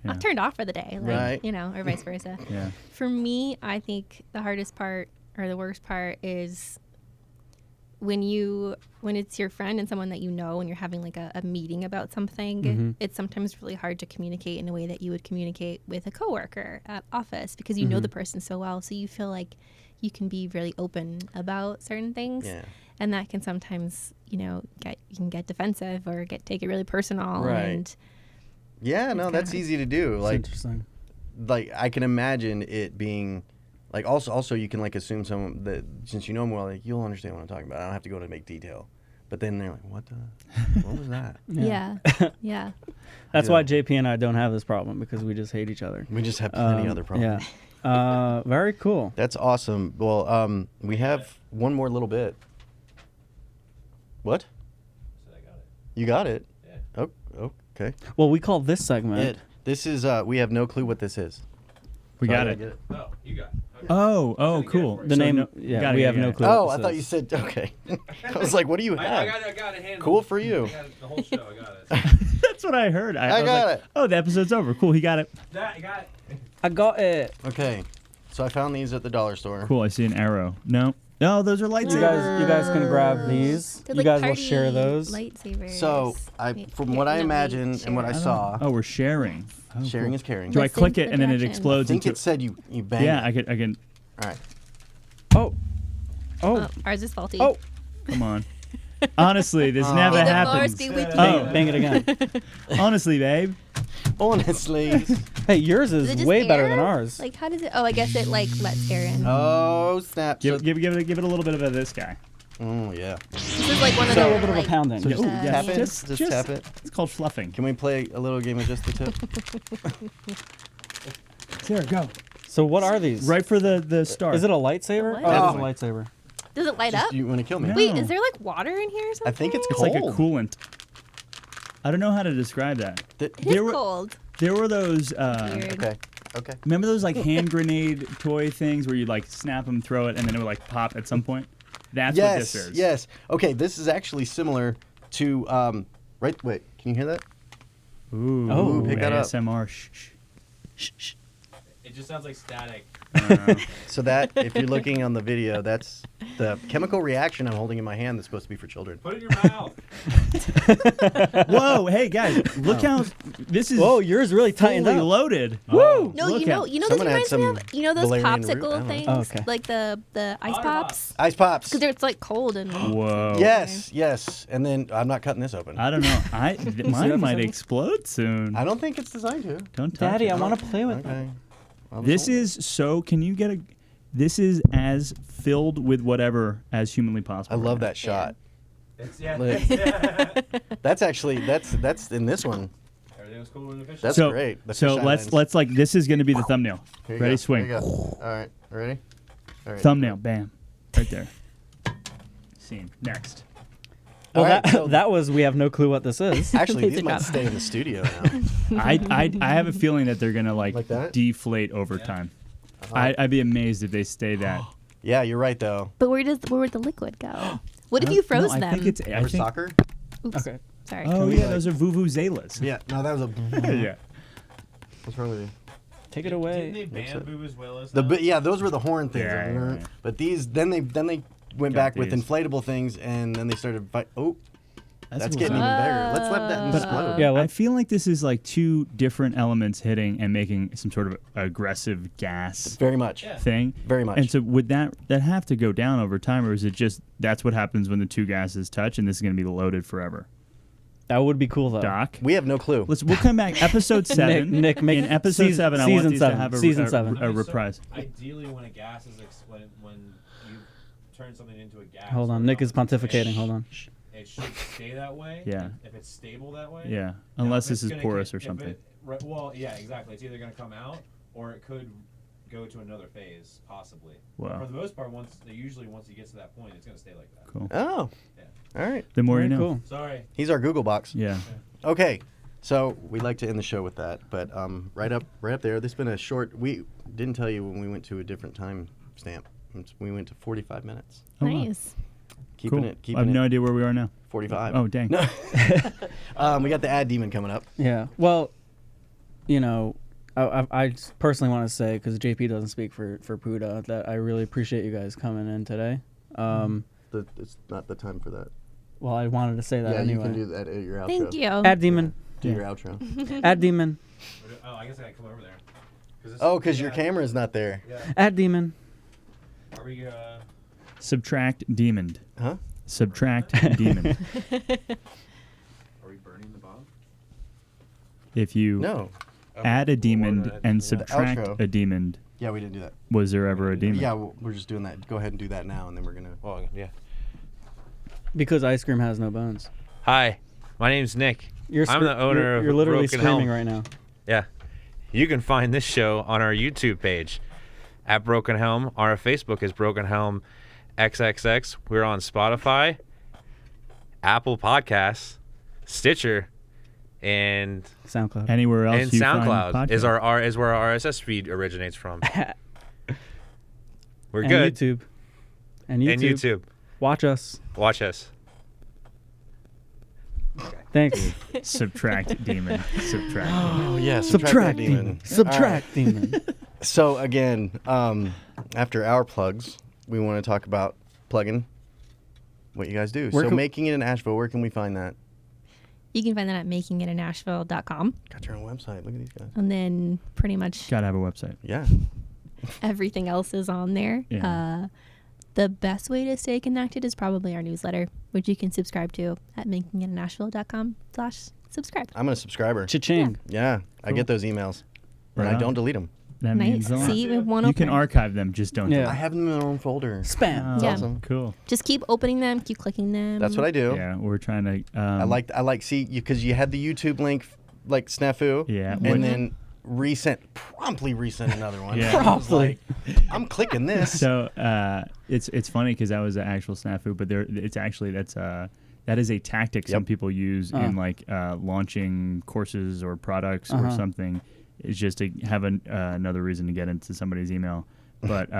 [SPEAKER 4] I've turned off for the day, like,
[SPEAKER 1] Right.
[SPEAKER 4] or vice versa.
[SPEAKER 3] Yeah.
[SPEAKER 4] For me, I think the hardest part or the worst part is when it's your friend and someone that you know and you're having like a meeting about something. It's sometimes really hard to communicate in a way that you would communicate with a coworker at office, because you know the person so well, so you feel like you can be really open about certain things.
[SPEAKER 1] Yeah.
[SPEAKER 4] And that can sometimes, you can get defensive or take it really personal.
[SPEAKER 1] Right.
[SPEAKER 4] And
[SPEAKER 1] Yeah, no, that's easy to do.
[SPEAKER 2] It's
[SPEAKER 1] Like,
[SPEAKER 2] interesting.
[SPEAKER 1] like I can imagine it being like also you can like assume someone that since you know them well, like you'll understand what I'm talking about. I don't have to go into make detail. But then they're like, what was that?
[SPEAKER 4] Yeah. Yeah.
[SPEAKER 2] That's
[SPEAKER 1] Yeah.
[SPEAKER 2] why JP and I don't have this problem because we just hate each other.
[SPEAKER 1] We just have plenty other problems.
[SPEAKER 2] Yeah. Very cool.
[SPEAKER 1] That's awesome. Well, we have one more little bit. What?
[SPEAKER 5] So I got it.
[SPEAKER 1] You got it?
[SPEAKER 5] Yeah.
[SPEAKER 1] Oh, okay.
[SPEAKER 2] Well, we call this segment.
[SPEAKER 1] This is we have no clue what this is.
[SPEAKER 3] We
[SPEAKER 1] So I
[SPEAKER 3] got
[SPEAKER 1] gotta
[SPEAKER 3] it.
[SPEAKER 1] get it.
[SPEAKER 5] Oh, you got it. Okay.
[SPEAKER 3] Oh,
[SPEAKER 5] Gonna get it
[SPEAKER 3] cool.
[SPEAKER 5] for you.
[SPEAKER 2] The
[SPEAKER 3] So
[SPEAKER 2] name.
[SPEAKER 3] no-
[SPEAKER 2] Yeah,
[SPEAKER 3] got it,
[SPEAKER 2] we
[SPEAKER 3] yeah,
[SPEAKER 2] have no
[SPEAKER 3] yeah.
[SPEAKER 2] clue.
[SPEAKER 1] Oh,
[SPEAKER 2] what
[SPEAKER 1] I
[SPEAKER 2] this
[SPEAKER 1] thought
[SPEAKER 2] is.
[SPEAKER 1] you said okay. I was like, what do you
[SPEAKER 5] I
[SPEAKER 1] have?
[SPEAKER 5] got it. I got it handled.
[SPEAKER 1] Cool for you.
[SPEAKER 5] I got it the whole show. I got it.
[SPEAKER 3] That's what I heard.
[SPEAKER 1] I
[SPEAKER 3] was
[SPEAKER 1] got
[SPEAKER 3] like,
[SPEAKER 1] it.
[SPEAKER 3] Oh, the episode's over. Cool. He got it.
[SPEAKER 5] I got it.
[SPEAKER 2] I got it.
[SPEAKER 1] Okay. So I found these at the dollar store.
[SPEAKER 3] Cool. I see an arrow. No. No, those are lightsabers.
[SPEAKER 2] You guys can grab these.
[SPEAKER 4] They're
[SPEAKER 2] You
[SPEAKER 4] like
[SPEAKER 2] guys will
[SPEAKER 4] party
[SPEAKER 2] share those.
[SPEAKER 4] Lightsabers.
[SPEAKER 1] So from what I imagine and what I saw,
[SPEAKER 3] Oh, we're sharing. Oh,
[SPEAKER 1] sharing
[SPEAKER 3] cool.
[SPEAKER 1] is caring.
[SPEAKER 3] Do I
[SPEAKER 4] Listen
[SPEAKER 3] click
[SPEAKER 4] to
[SPEAKER 3] it
[SPEAKER 4] the
[SPEAKER 3] and then it
[SPEAKER 4] directions.
[SPEAKER 1] I
[SPEAKER 3] explodes
[SPEAKER 1] think
[SPEAKER 3] into?
[SPEAKER 1] it said you bang.
[SPEAKER 3] Yeah,
[SPEAKER 1] it.
[SPEAKER 3] I can.
[SPEAKER 1] All right.
[SPEAKER 2] Oh. Oh.
[SPEAKER 4] Ours is faulty.
[SPEAKER 2] Oh.
[SPEAKER 3] Come on. Honestly, this never
[SPEAKER 4] May the
[SPEAKER 3] happens.
[SPEAKER 4] force be with you.
[SPEAKER 2] Bang it again.
[SPEAKER 3] Honestly, babe.
[SPEAKER 1] Honestly.
[SPEAKER 2] Hey, yours
[SPEAKER 4] Is it
[SPEAKER 2] is
[SPEAKER 4] just
[SPEAKER 2] way better than
[SPEAKER 4] air?
[SPEAKER 2] ours.
[SPEAKER 4] Like, how does it? Oh, I guess it like lets air in.
[SPEAKER 1] Oh snap!
[SPEAKER 3] Give
[SPEAKER 1] So-
[SPEAKER 3] it a little bit of this guy.
[SPEAKER 1] Oh yeah.
[SPEAKER 4] This is like one of
[SPEAKER 2] So
[SPEAKER 4] the
[SPEAKER 2] a little bit of a
[SPEAKER 4] like,
[SPEAKER 2] pounding.
[SPEAKER 3] So just-
[SPEAKER 4] yeah.
[SPEAKER 1] Tap it.
[SPEAKER 3] Just
[SPEAKER 1] Tap it.
[SPEAKER 3] It's called fluffing.
[SPEAKER 1] Can we play a little game of just the tip?
[SPEAKER 3] Sarah, go.
[SPEAKER 2] So what are these?
[SPEAKER 3] Right for the star.
[SPEAKER 2] Is it a lightsaber?
[SPEAKER 4] What?
[SPEAKER 2] Oh, it is a lightsaber.
[SPEAKER 4] Does it light up?
[SPEAKER 1] You want to kill me?
[SPEAKER 3] No.
[SPEAKER 4] Wait, is there like water in here or something?
[SPEAKER 1] I think it's
[SPEAKER 3] It's
[SPEAKER 1] cold.
[SPEAKER 3] like a coolant. I don't know how to describe that.
[SPEAKER 4] It is
[SPEAKER 3] There were-
[SPEAKER 4] cold.
[SPEAKER 3] There were those.
[SPEAKER 4] Weird.
[SPEAKER 1] Okay. Okay.
[SPEAKER 3] Remember those like hand grenade toy things where you like snap them, throw it, and then it would like pop at some point? That's what this is.
[SPEAKER 1] Yes. Okay. This is actually similar to right. Wait. Can you hear that?
[SPEAKER 3] Ooh.
[SPEAKER 2] Oh.
[SPEAKER 1] Pick that up.
[SPEAKER 3] ASMR. Shh.
[SPEAKER 5] It just sounds like static.
[SPEAKER 1] So that, if you're looking on the video, that's the chemical reaction I'm holding in my hand that's supposed to be for children.
[SPEAKER 5] Put it in your mouth.
[SPEAKER 3] Whoa, hey guys, look how this is
[SPEAKER 2] Whoa, yours really tightened
[SPEAKER 3] fully
[SPEAKER 2] up.
[SPEAKER 3] loaded.
[SPEAKER 2] Woo!
[SPEAKER 4] No,
[SPEAKER 3] Look
[SPEAKER 4] you know
[SPEAKER 3] at-
[SPEAKER 4] this
[SPEAKER 1] Someone had
[SPEAKER 4] reminds me
[SPEAKER 1] some
[SPEAKER 4] of those
[SPEAKER 1] valerian root, I
[SPEAKER 4] popsicle
[SPEAKER 1] don't know.
[SPEAKER 4] things,
[SPEAKER 2] Oh, okay.
[SPEAKER 4] like the ice
[SPEAKER 5] Ice
[SPEAKER 4] pops,
[SPEAKER 1] Ice pops.
[SPEAKER 4] because it's like cold and
[SPEAKER 3] Whoa.
[SPEAKER 1] Yes. And then I'm not cutting this open.
[SPEAKER 3] I don't know. Mine might
[SPEAKER 2] episode?
[SPEAKER 3] explode soon.
[SPEAKER 1] I don't think it's designed to.
[SPEAKER 3] Don't touch
[SPEAKER 2] Daddy,
[SPEAKER 3] it.
[SPEAKER 2] I want to play with
[SPEAKER 1] Okay.
[SPEAKER 2] them.
[SPEAKER 1] Well,
[SPEAKER 3] This is so. Can you get a? This is as filled with whatever as humanly possible.
[SPEAKER 1] I love
[SPEAKER 3] right now.
[SPEAKER 1] that shot.
[SPEAKER 5] It's, yeah.
[SPEAKER 1] Like-
[SPEAKER 5] yeah.
[SPEAKER 1] That's actually that's in this one.
[SPEAKER 5] Everything was cool and efficient.
[SPEAKER 1] That's
[SPEAKER 3] So
[SPEAKER 1] great. The
[SPEAKER 3] so
[SPEAKER 1] fisheye
[SPEAKER 3] let's
[SPEAKER 1] lens.
[SPEAKER 3] let's like this is going to be the thumbnail.
[SPEAKER 1] Here you
[SPEAKER 3] Ready,
[SPEAKER 1] go.
[SPEAKER 3] swing.
[SPEAKER 1] Here you go. All right. Ready? All right.
[SPEAKER 3] Thumbnail. Bam. Right there. Scene. Next.
[SPEAKER 2] Well,
[SPEAKER 1] All right,
[SPEAKER 2] that,
[SPEAKER 1] so-
[SPEAKER 2] that was we have no clue what this is.
[SPEAKER 1] Actually, these
[SPEAKER 4] Good
[SPEAKER 1] might
[SPEAKER 4] job.
[SPEAKER 1] stay in the studio now.
[SPEAKER 3] I have a feeling that they're gonna like
[SPEAKER 1] Like that?
[SPEAKER 3] deflate over time.
[SPEAKER 1] Uh-huh.
[SPEAKER 3] I'd be amazed if they stay that.
[SPEAKER 1] Yeah, you're right though.
[SPEAKER 4] But where would the liquid go? What if
[SPEAKER 3] I
[SPEAKER 4] you
[SPEAKER 3] don't-
[SPEAKER 4] froze
[SPEAKER 3] no, I
[SPEAKER 4] them?
[SPEAKER 3] think it's. I
[SPEAKER 1] Remember
[SPEAKER 3] think,
[SPEAKER 1] soccer?
[SPEAKER 4] Oops,
[SPEAKER 2] Okay.
[SPEAKER 4] sorry.
[SPEAKER 3] Oh
[SPEAKER 1] we,
[SPEAKER 3] yeah,
[SPEAKER 1] like-
[SPEAKER 3] those are vuvuzelas.
[SPEAKER 1] Yeah. No, that was a.
[SPEAKER 3] Yeah.
[SPEAKER 1] What's wrong with you?
[SPEAKER 2] Take it
[SPEAKER 5] Didn't
[SPEAKER 2] away.
[SPEAKER 5] they ban Boo as well as
[SPEAKER 1] Yeah, those were the horn things.
[SPEAKER 3] Yeah.
[SPEAKER 1] But these, then they went
[SPEAKER 3] Got
[SPEAKER 1] back with
[SPEAKER 3] these.
[SPEAKER 1] inflatable things, and then they started. Oh, that's
[SPEAKER 3] what's
[SPEAKER 1] getting
[SPEAKER 3] up.
[SPEAKER 1] even better. Let's let that
[SPEAKER 3] But
[SPEAKER 1] explode.
[SPEAKER 2] Yeah,
[SPEAKER 3] I
[SPEAKER 2] let's-
[SPEAKER 3] feel like this is like two different elements hitting and making some sort of aggressive gas
[SPEAKER 1] Very much.
[SPEAKER 5] Yeah.
[SPEAKER 3] thing.
[SPEAKER 1] Very much.
[SPEAKER 3] And so would that have to go down over time, or is it just that's what happens when the two gases touch, and this is going to be loaded forever?
[SPEAKER 2] That would be cool though.
[SPEAKER 3] Doc,
[SPEAKER 1] We have no clue.
[SPEAKER 3] we'll come back. Episode 7.
[SPEAKER 2] Nick, make
[SPEAKER 3] in episode
[SPEAKER 2] season-
[SPEAKER 3] 7, I want
[SPEAKER 2] season
[SPEAKER 3] these
[SPEAKER 2] seven,
[SPEAKER 3] to have
[SPEAKER 2] season
[SPEAKER 3] a
[SPEAKER 2] 7.
[SPEAKER 5] Okay, so
[SPEAKER 3] reprise.
[SPEAKER 5] ideally, when a gas is when you turn something into a gas.
[SPEAKER 2] Hold on,
[SPEAKER 5] or
[SPEAKER 2] Nick is
[SPEAKER 5] something,
[SPEAKER 2] pontificating. Hold on.
[SPEAKER 5] It should stay that way.
[SPEAKER 3] Yeah.
[SPEAKER 5] If it's stable that way.
[SPEAKER 3] Yeah,
[SPEAKER 5] Now,
[SPEAKER 3] unless
[SPEAKER 5] if
[SPEAKER 3] this
[SPEAKER 5] it's
[SPEAKER 3] is
[SPEAKER 5] gonna
[SPEAKER 3] porous
[SPEAKER 5] get-
[SPEAKER 3] or
[SPEAKER 5] if
[SPEAKER 3] something.
[SPEAKER 5] right, well, yeah, exactly. It's either going to come out or it could go to another phase, possibly.
[SPEAKER 3] Wow.
[SPEAKER 5] For the most part, once you get to that point, it's going to stay like that.
[SPEAKER 3] Cool.
[SPEAKER 1] Oh.
[SPEAKER 5] Yeah.
[SPEAKER 1] All right.
[SPEAKER 3] The more
[SPEAKER 2] Very
[SPEAKER 3] you know.
[SPEAKER 2] cool.
[SPEAKER 5] Sorry.
[SPEAKER 1] He's our Google box.
[SPEAKER 3] Yeah.
[SPEAKER 1] Okay. So we like to end the show with that, but right up there. This has been a short. We didn't tell you when we went to a different time stamp. We went to 45 minutes.
[SPEAKER 3] Oh, wow.
[SPEAKER 4] Nice.
[SPEAKER 1] Keeping
[SPEAKER 3] Cool.
[SPEAKER 1] it.
[SPEAKER 3] I
[SPEAKER 1] Keeping
[SPEAKER 3] have
[SPEAKER 1] it.
[SPEAKER 3] no idea where we are now.
[SPEAKER 1] 45.
[SPEAKER 3] Oh, dang.
[SPEAKER 1] No. We got the ad demon coming up.
[SPEAKER 2] Yeah. Well, you know, I just personally want to say, because JP doesn't speak for Puda, that I really appreciate you guys coming in today.
[SPEAKER 1] It's not the time for that.
[SPEAKER 2] Well, I wanted to say that
[SPEAKER 1] Yeah,
[SPEAKER 2] anyway.
[SPEAKER 1] you can do that at your outro.
[SPEAKER 4] Thank you.
[SPEAKER 2] Ad demon.
[SPEAKER 1] Do
[SPEAKER 3] Yeah.
[SPEAKER 1] your outro.
[SPEAKER 2] Ad demon.
[SPEAKER 5] Oh, I guess I got to come over there.
[SPEAKER 1] Oh, because your camera's not there.
[SPEAKER 5] Yeah.
[SPEAKER 2] Ad demon.
[SPEAKER 5] Are we?
[SPEAKER 3] Subtract demon.
[SPEAKER 1] Huh?
[SPEAKER 3] Subtract demon.
[SPEAKER 5] Are we burning the bomb?
[SPEAKER 3] If you
[SPEAKER 1] No.
[SPEAKER 3] add a demon and subtract
[SPEAKER 1] outro.
[SPEAKER 3] a demon.
[SPEAKER 1] Yeah, we didn't do that.
[SPEAKER 3] Was there ever a demon?
[SPEAKER 1] Yeah, we're just doing that. Go ahead and do that now, and then we're gonna.
[SPEAKER 5] Well, yeah.
[SPEAKER 2] Because ice cream has no bones.
[SPEAKER 5] Hi, my name's Nick. I'm the owner of
[SPEAKER 2] You're literally
[SPEAKER 5] Broken
[SPEAKER 2] screaming
[SPEAKER 5] Helm.
[SPEAKER 2] right now.
[SPEAKER 5] Yeah. You can find this show on our YouTube page at Broken Helm. Our Facebook is Broken Helm XXX. We're on Spotify, Apple Podcasts, Stitcher, and
[SPEAKER 2] SoundCloud.
[SPEAKER 3] Anywhere else?
[SPEAKER 5] and
[SPEAKER 3] you find
[SPEAKER 5] SoundCloud is
[SPEAKER 3] podcasts?
[SPEAKER 5] is where our RSS feed originates from. We're
[SPEAKER 2] And
[SPEAKER 5] good.
[SPEAKER 2] YouTube. And YouTube.
[SPEAKER 5] And YouTube.
[SPEAKER 2] Watch us.
[SPEAKER 5] Watch us.
[SPEAKER 2] Thanks.
[SPEAKER 3] Subtract demon. Subtract.
[SPEAKER 1] Oh yeah,
[SPEAKER 2] Subtract
[SPEAKER 1] that
[SPEAKER 2] demon.
[SPEAKER 1] All right.
[SPEAKER 2] Subtract demon.
[SPEAKER 1] So again, after our plugs, we want to talk about plugging what you guys do.
[SPEAKER 2] Where
[SPEAKER 1] So
[SPEAKER 2] can-
[SPEAKER 1] Making It in Asheville, where can we find that?
[SPEAKER 4] You can find that at makingitinasheville.com.
[SPEAKER 1] Got your own website. Look at these guys.
[SPEAKER 4] And then pretty much
[SPEAKER 3] Gotta have a website.
[SPEAKER 1] Yeah.
[SPEAKER 4] everything else is on there.
[SPEAKER 3] Yeah.
[SPEAKER 4] The best way to stay connected is probably our newsletter, which you can subscribe to at makingitinasheville.com/subscribe.
[SPEAKER 1] I'm a subscriber.
[SPEAKER 2] Cha-ching.
[SPEAKER 1] Yeah, I get those emails, and
[SPEAKER 3] Right
[SPEAKER 1] I don't
[SPEAKER 3] on.
[SPEAKER 1] delete them.
[SPEAKER 3] That means
[SPEAKER 4] Nice.
[SPEAKER 3] a lot.
[SPEAKER 4] See, we have one
[SPEAKER 3] You can
[SPEAKER 4] open.
[SPEAKER 3] archive them, just don't.
[SPEAKER 2] Yeah.
[SPEAKER 1] I have them in their own folder.
[SPEAKER 2] Spam.
[SPEAKER 3] Oh,
[SPEAKER 4] Yeah.
[SPEAKER 1] awesome.
[SPEAKER 3] Cool.
[SPEAKER 4] Just keep opening them, keep clicking them.
[SPEAKER 1] That's what I do.
[SPEAKER 3] Yeah, we're trying to.
[SPEAKER 1] I like see you because you had the YouTube link like snafu.
[SPEAKER 3] Yeah.
[SPEAKER 1] And
[SPEAKER 3] when-
[SPEAKER 1] then promptly resent another one.
[SPEAKER 3] Yeah.
[SPEAKER 1] I was
[SPEAKER 2] Promptly.
[SPEAKER 1] like, I'm clicking this.
[SPEAKER 3] So it's funny because that was an actual snafu, but that is a tactic some
[SPEAKER 1] Yep.
[SPEAKER 3] people use in like launching courses or products or something. It's just to have another reason to get into somebody's email. But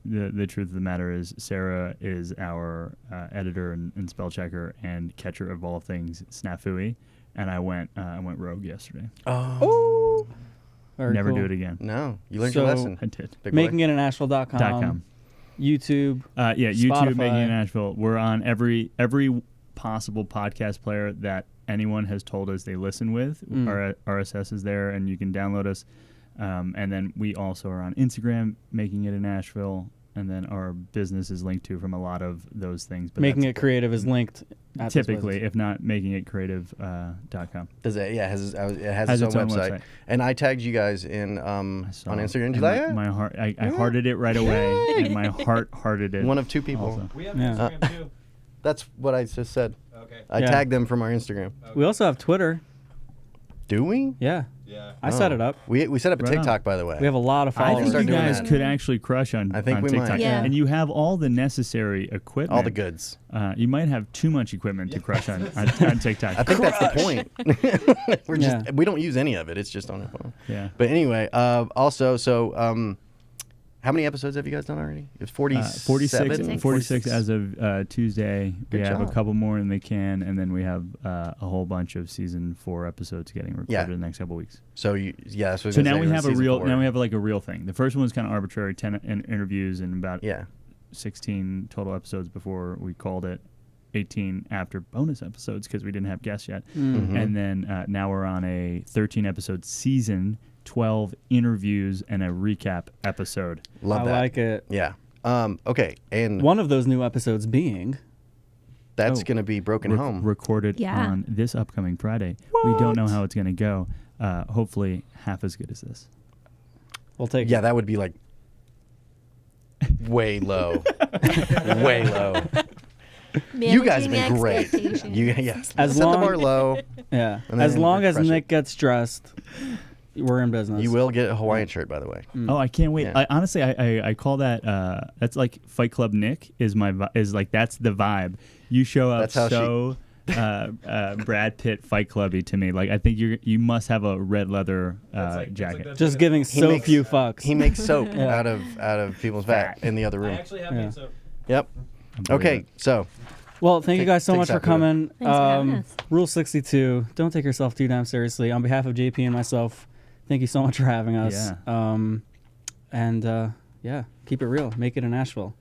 [SPEAKER 3] the truth of the matter is, Sarah is our editor and spell checker and catcher of all things snafui, and I went rogue yesterday.
[SPEAKER 1] Oh.
[SPEAKER 2] Very
[SPEAKER 3] Never
[SPEAKER 2] cool.
[SPEAKER 3] do it again.
[SPEAKER 1] No, you learned
[SPEAKER 2] So-
[SPEAKER 1] your lesson.
[SPEAKER 3] I did.
[SPEAKER 1] Big boy.
[SPEAKER 2] Makingitinasheville.com. YouTube.
[SPEAKER 3] Yeah, YouTube,
[SPEAKER 2] Spotify.
[SPEAKER 3] Making It in Asheville. We're on every possible podcast player that anyone has told us they listen with. Our RSS is there, and you can download us. And then we also are on Instagram, Making It in Asheville, and then our business is linked to from a lot of those things. But
[SPEAKER 2] Making
[SPEAKER 3] that's
[SPEAKER 2] It Creative is linked. At this
[SPEAKER 3] typically,
[SPEAKER 2] business.
[SPEAKER 3] if not makingitcreative.com.
[SPEAKER 1] Does it? Yeah, it has its own website. And I tagged you guys in on Instagram. Did you like it?
[SPEAKER 3] My heart, I hearted it right away, and my heart hearted it.
[SPEAKER 1] One of two people.
[SPEAKER 3] also.
[SPEAKER 5] We have
[SPEAKER 2] Yeah.
[SPEAKER 5] Instagram too.
[SPEAKER 1] That's what I just said.
[SPEAKER 5] Okay.
[SPEAKER 1] I
[SPEAKER 2] Yeah.
[SPEAKER 1] tagged them from our Instagram.
[SPEAKER 2] We also have Twitter.
[SPEAKER 1] Do we?
[SPEAKER 2] Yeah.
[SPEAKER 5] Yeah.
[SPEAKER 2] I set it up.
[SPEAKER 1] We set up a
[SPEAKER 3] Right on.
[SPEAKER 1] TikTok, by the way.
[SPEAKER 2] We have a lot of
[SPEAKER 3] I
[SPEAKER 2] followers.
[SPEAKER 3] think
[SPEAKER 1] start
[SPEAKER 3] you
[SPEAKER 1] doing
[SPEAKER 3] guys
[SPEAKER 1] that.
[SPEAKER 3] could actually crush on,
[SPEAKER 1] I think
[SPEAKER 3] on
[SPEAKER 1] we
[SPEAKER 3] TikTok.
[SPEAKER 1] might.
[SPEAKER 4] Yeah.
[SPEAKER 3] And you have all the necessary equipment.
[SPEAKER 1] all the goods.
[SPEAKER 3] You might have too much equipment to crush on TikTok.
[SPEAKER 1] I think that's the point.
[SPEAKER 2] Yeah.
[SPEAKER 1] We don't use any of it. It's just on our phone.
[SPEAKER 3] Yeah.
[SPEAKER 1] But anyway, also, how many episodes have you guys done already? It's 47?
[SPEAKER 3] 46 as of Tuesday.
[SPEAKER 1] Good
[SPEAKER 3] we have
[SPEAKER 1] job.
[SPEAKER 3] a couple more in the can, and then we have a whole bunch of season 4 episodes getting recorded in the next couple weeks.
[SPEAKER 1] So that's what I was
[SPEAKER 3] So
[SPEAKER 1] gonna
[SPEAKER 3] now
[SPEAKER 1] say,
[SPEAKER 3] we
[SPEAKER 1] we're
[SPEAKER 3] have a
[SPEAKER 1] season
[SPEAKER 3] real.
[SPEAKER 1] 4.
[SPEAKER 3] Now we have like a real thing. The first one was kind of arbitrary, 10 interviews and about 16 total episodes before we called it 18 after bonus episodes because we didn't have guests yet.
[SPEAKER 1] Mm-hmm.
[SPEAKER 3] And then now we're on a 13 episode season, 12 interviews, and a recap episode.
[SPEAKER 1] Love
[SPEAKER 2] I
[SPEAKER 1] that.
[SPEAKER 2] like it.
[SPEAKER 1] Yeah. Okay, and
[SPEAKER 2] One of those new episodes being
[SPEAKER 1] that's going to be Broken Home.
[SPEAKER 3] Recorded
[SPEAKER 4] Yeah.
[SPEAKER 3] on this upcoming Friday. We don't know how it's going to go. Hopefully half as good as this.
[SPEAKER 2] we'll take.
[SPEAKER 1] Yeah, that would be like way low. Way low. You guys have been great. Yes.
[SPEAKER 2] As
[SPEAKER 1] Set the
[SPEAKER 2] long-
[SPEAKER 1] bar low.
[SPEAKER 2] Yeah.
[SPEAKER 1] And
[SPEAKER 2] As
[SPEAKER 1] then
[SPEAKER 2] long as
[SPEAKER 1] crush it.
[SPEAKER 2] Nick gets dressed, we're in business.
[SPEAKER 1] You will get a Hawaiian shirt, by the way.
[SPEAKER 3] Oh, I can't wait.
[SPEAKER 1] Yeah.
[SPEAKER 3] Honestly, I call that that's like Fight Club Nick is like that's the vibe. You show up
[SPEAKER 1] That's how
[SPEAKER 3] so Brad Pitt Fight Clubby to me. Like I think you must have a red leather jacket.
[SPEAKER 2] Just giving
[SPEAKER 1] He
[SPEAKER 2] so
[SPEAKER 1] makes-
[SPEAKER 2] few fucks.
[SPEAKER 1] He makes soap
[SPEAKER 2] Yeah.
[SPEAKER 1] out of people's fat in the other
[SPEAKER 5] I
[SPEAKER 1] room.
[SPEAKER 5] actually have
[SPEAKER 2] Yeah.
[SPEAKER 5] made soap.
[SPEAKER 1] Yep.
[SPEAKER 3] I believe
[SPEAKER 1] Okay,
[SPEAKER 3] it.
[SPEAKER 1] so
[SPEAKER 2] Well, thank you
[SPEAKER 1] Take-
[SPEAKER 2] guys so
[SPEAKER 1] take
[SPEAKER 2] much for
[SPEAKER 1] that, Puda.
[SPEAKER 2] coming.
[SPEAKER 4] Thanks for having us.
[SPEAKER 2] Rule 62, don't take yourself too damn seriously. On behalf of JP and myself, thank you so much for having us.
[SPEAKER 3] Yeah.
[SPEAKER 2] Keep it real. Make it in Asheville.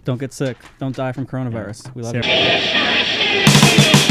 [SPEAKER 2] Don't get sick. Don't die from coronavirus. We love you.
[SPEAKER 3] Sarah-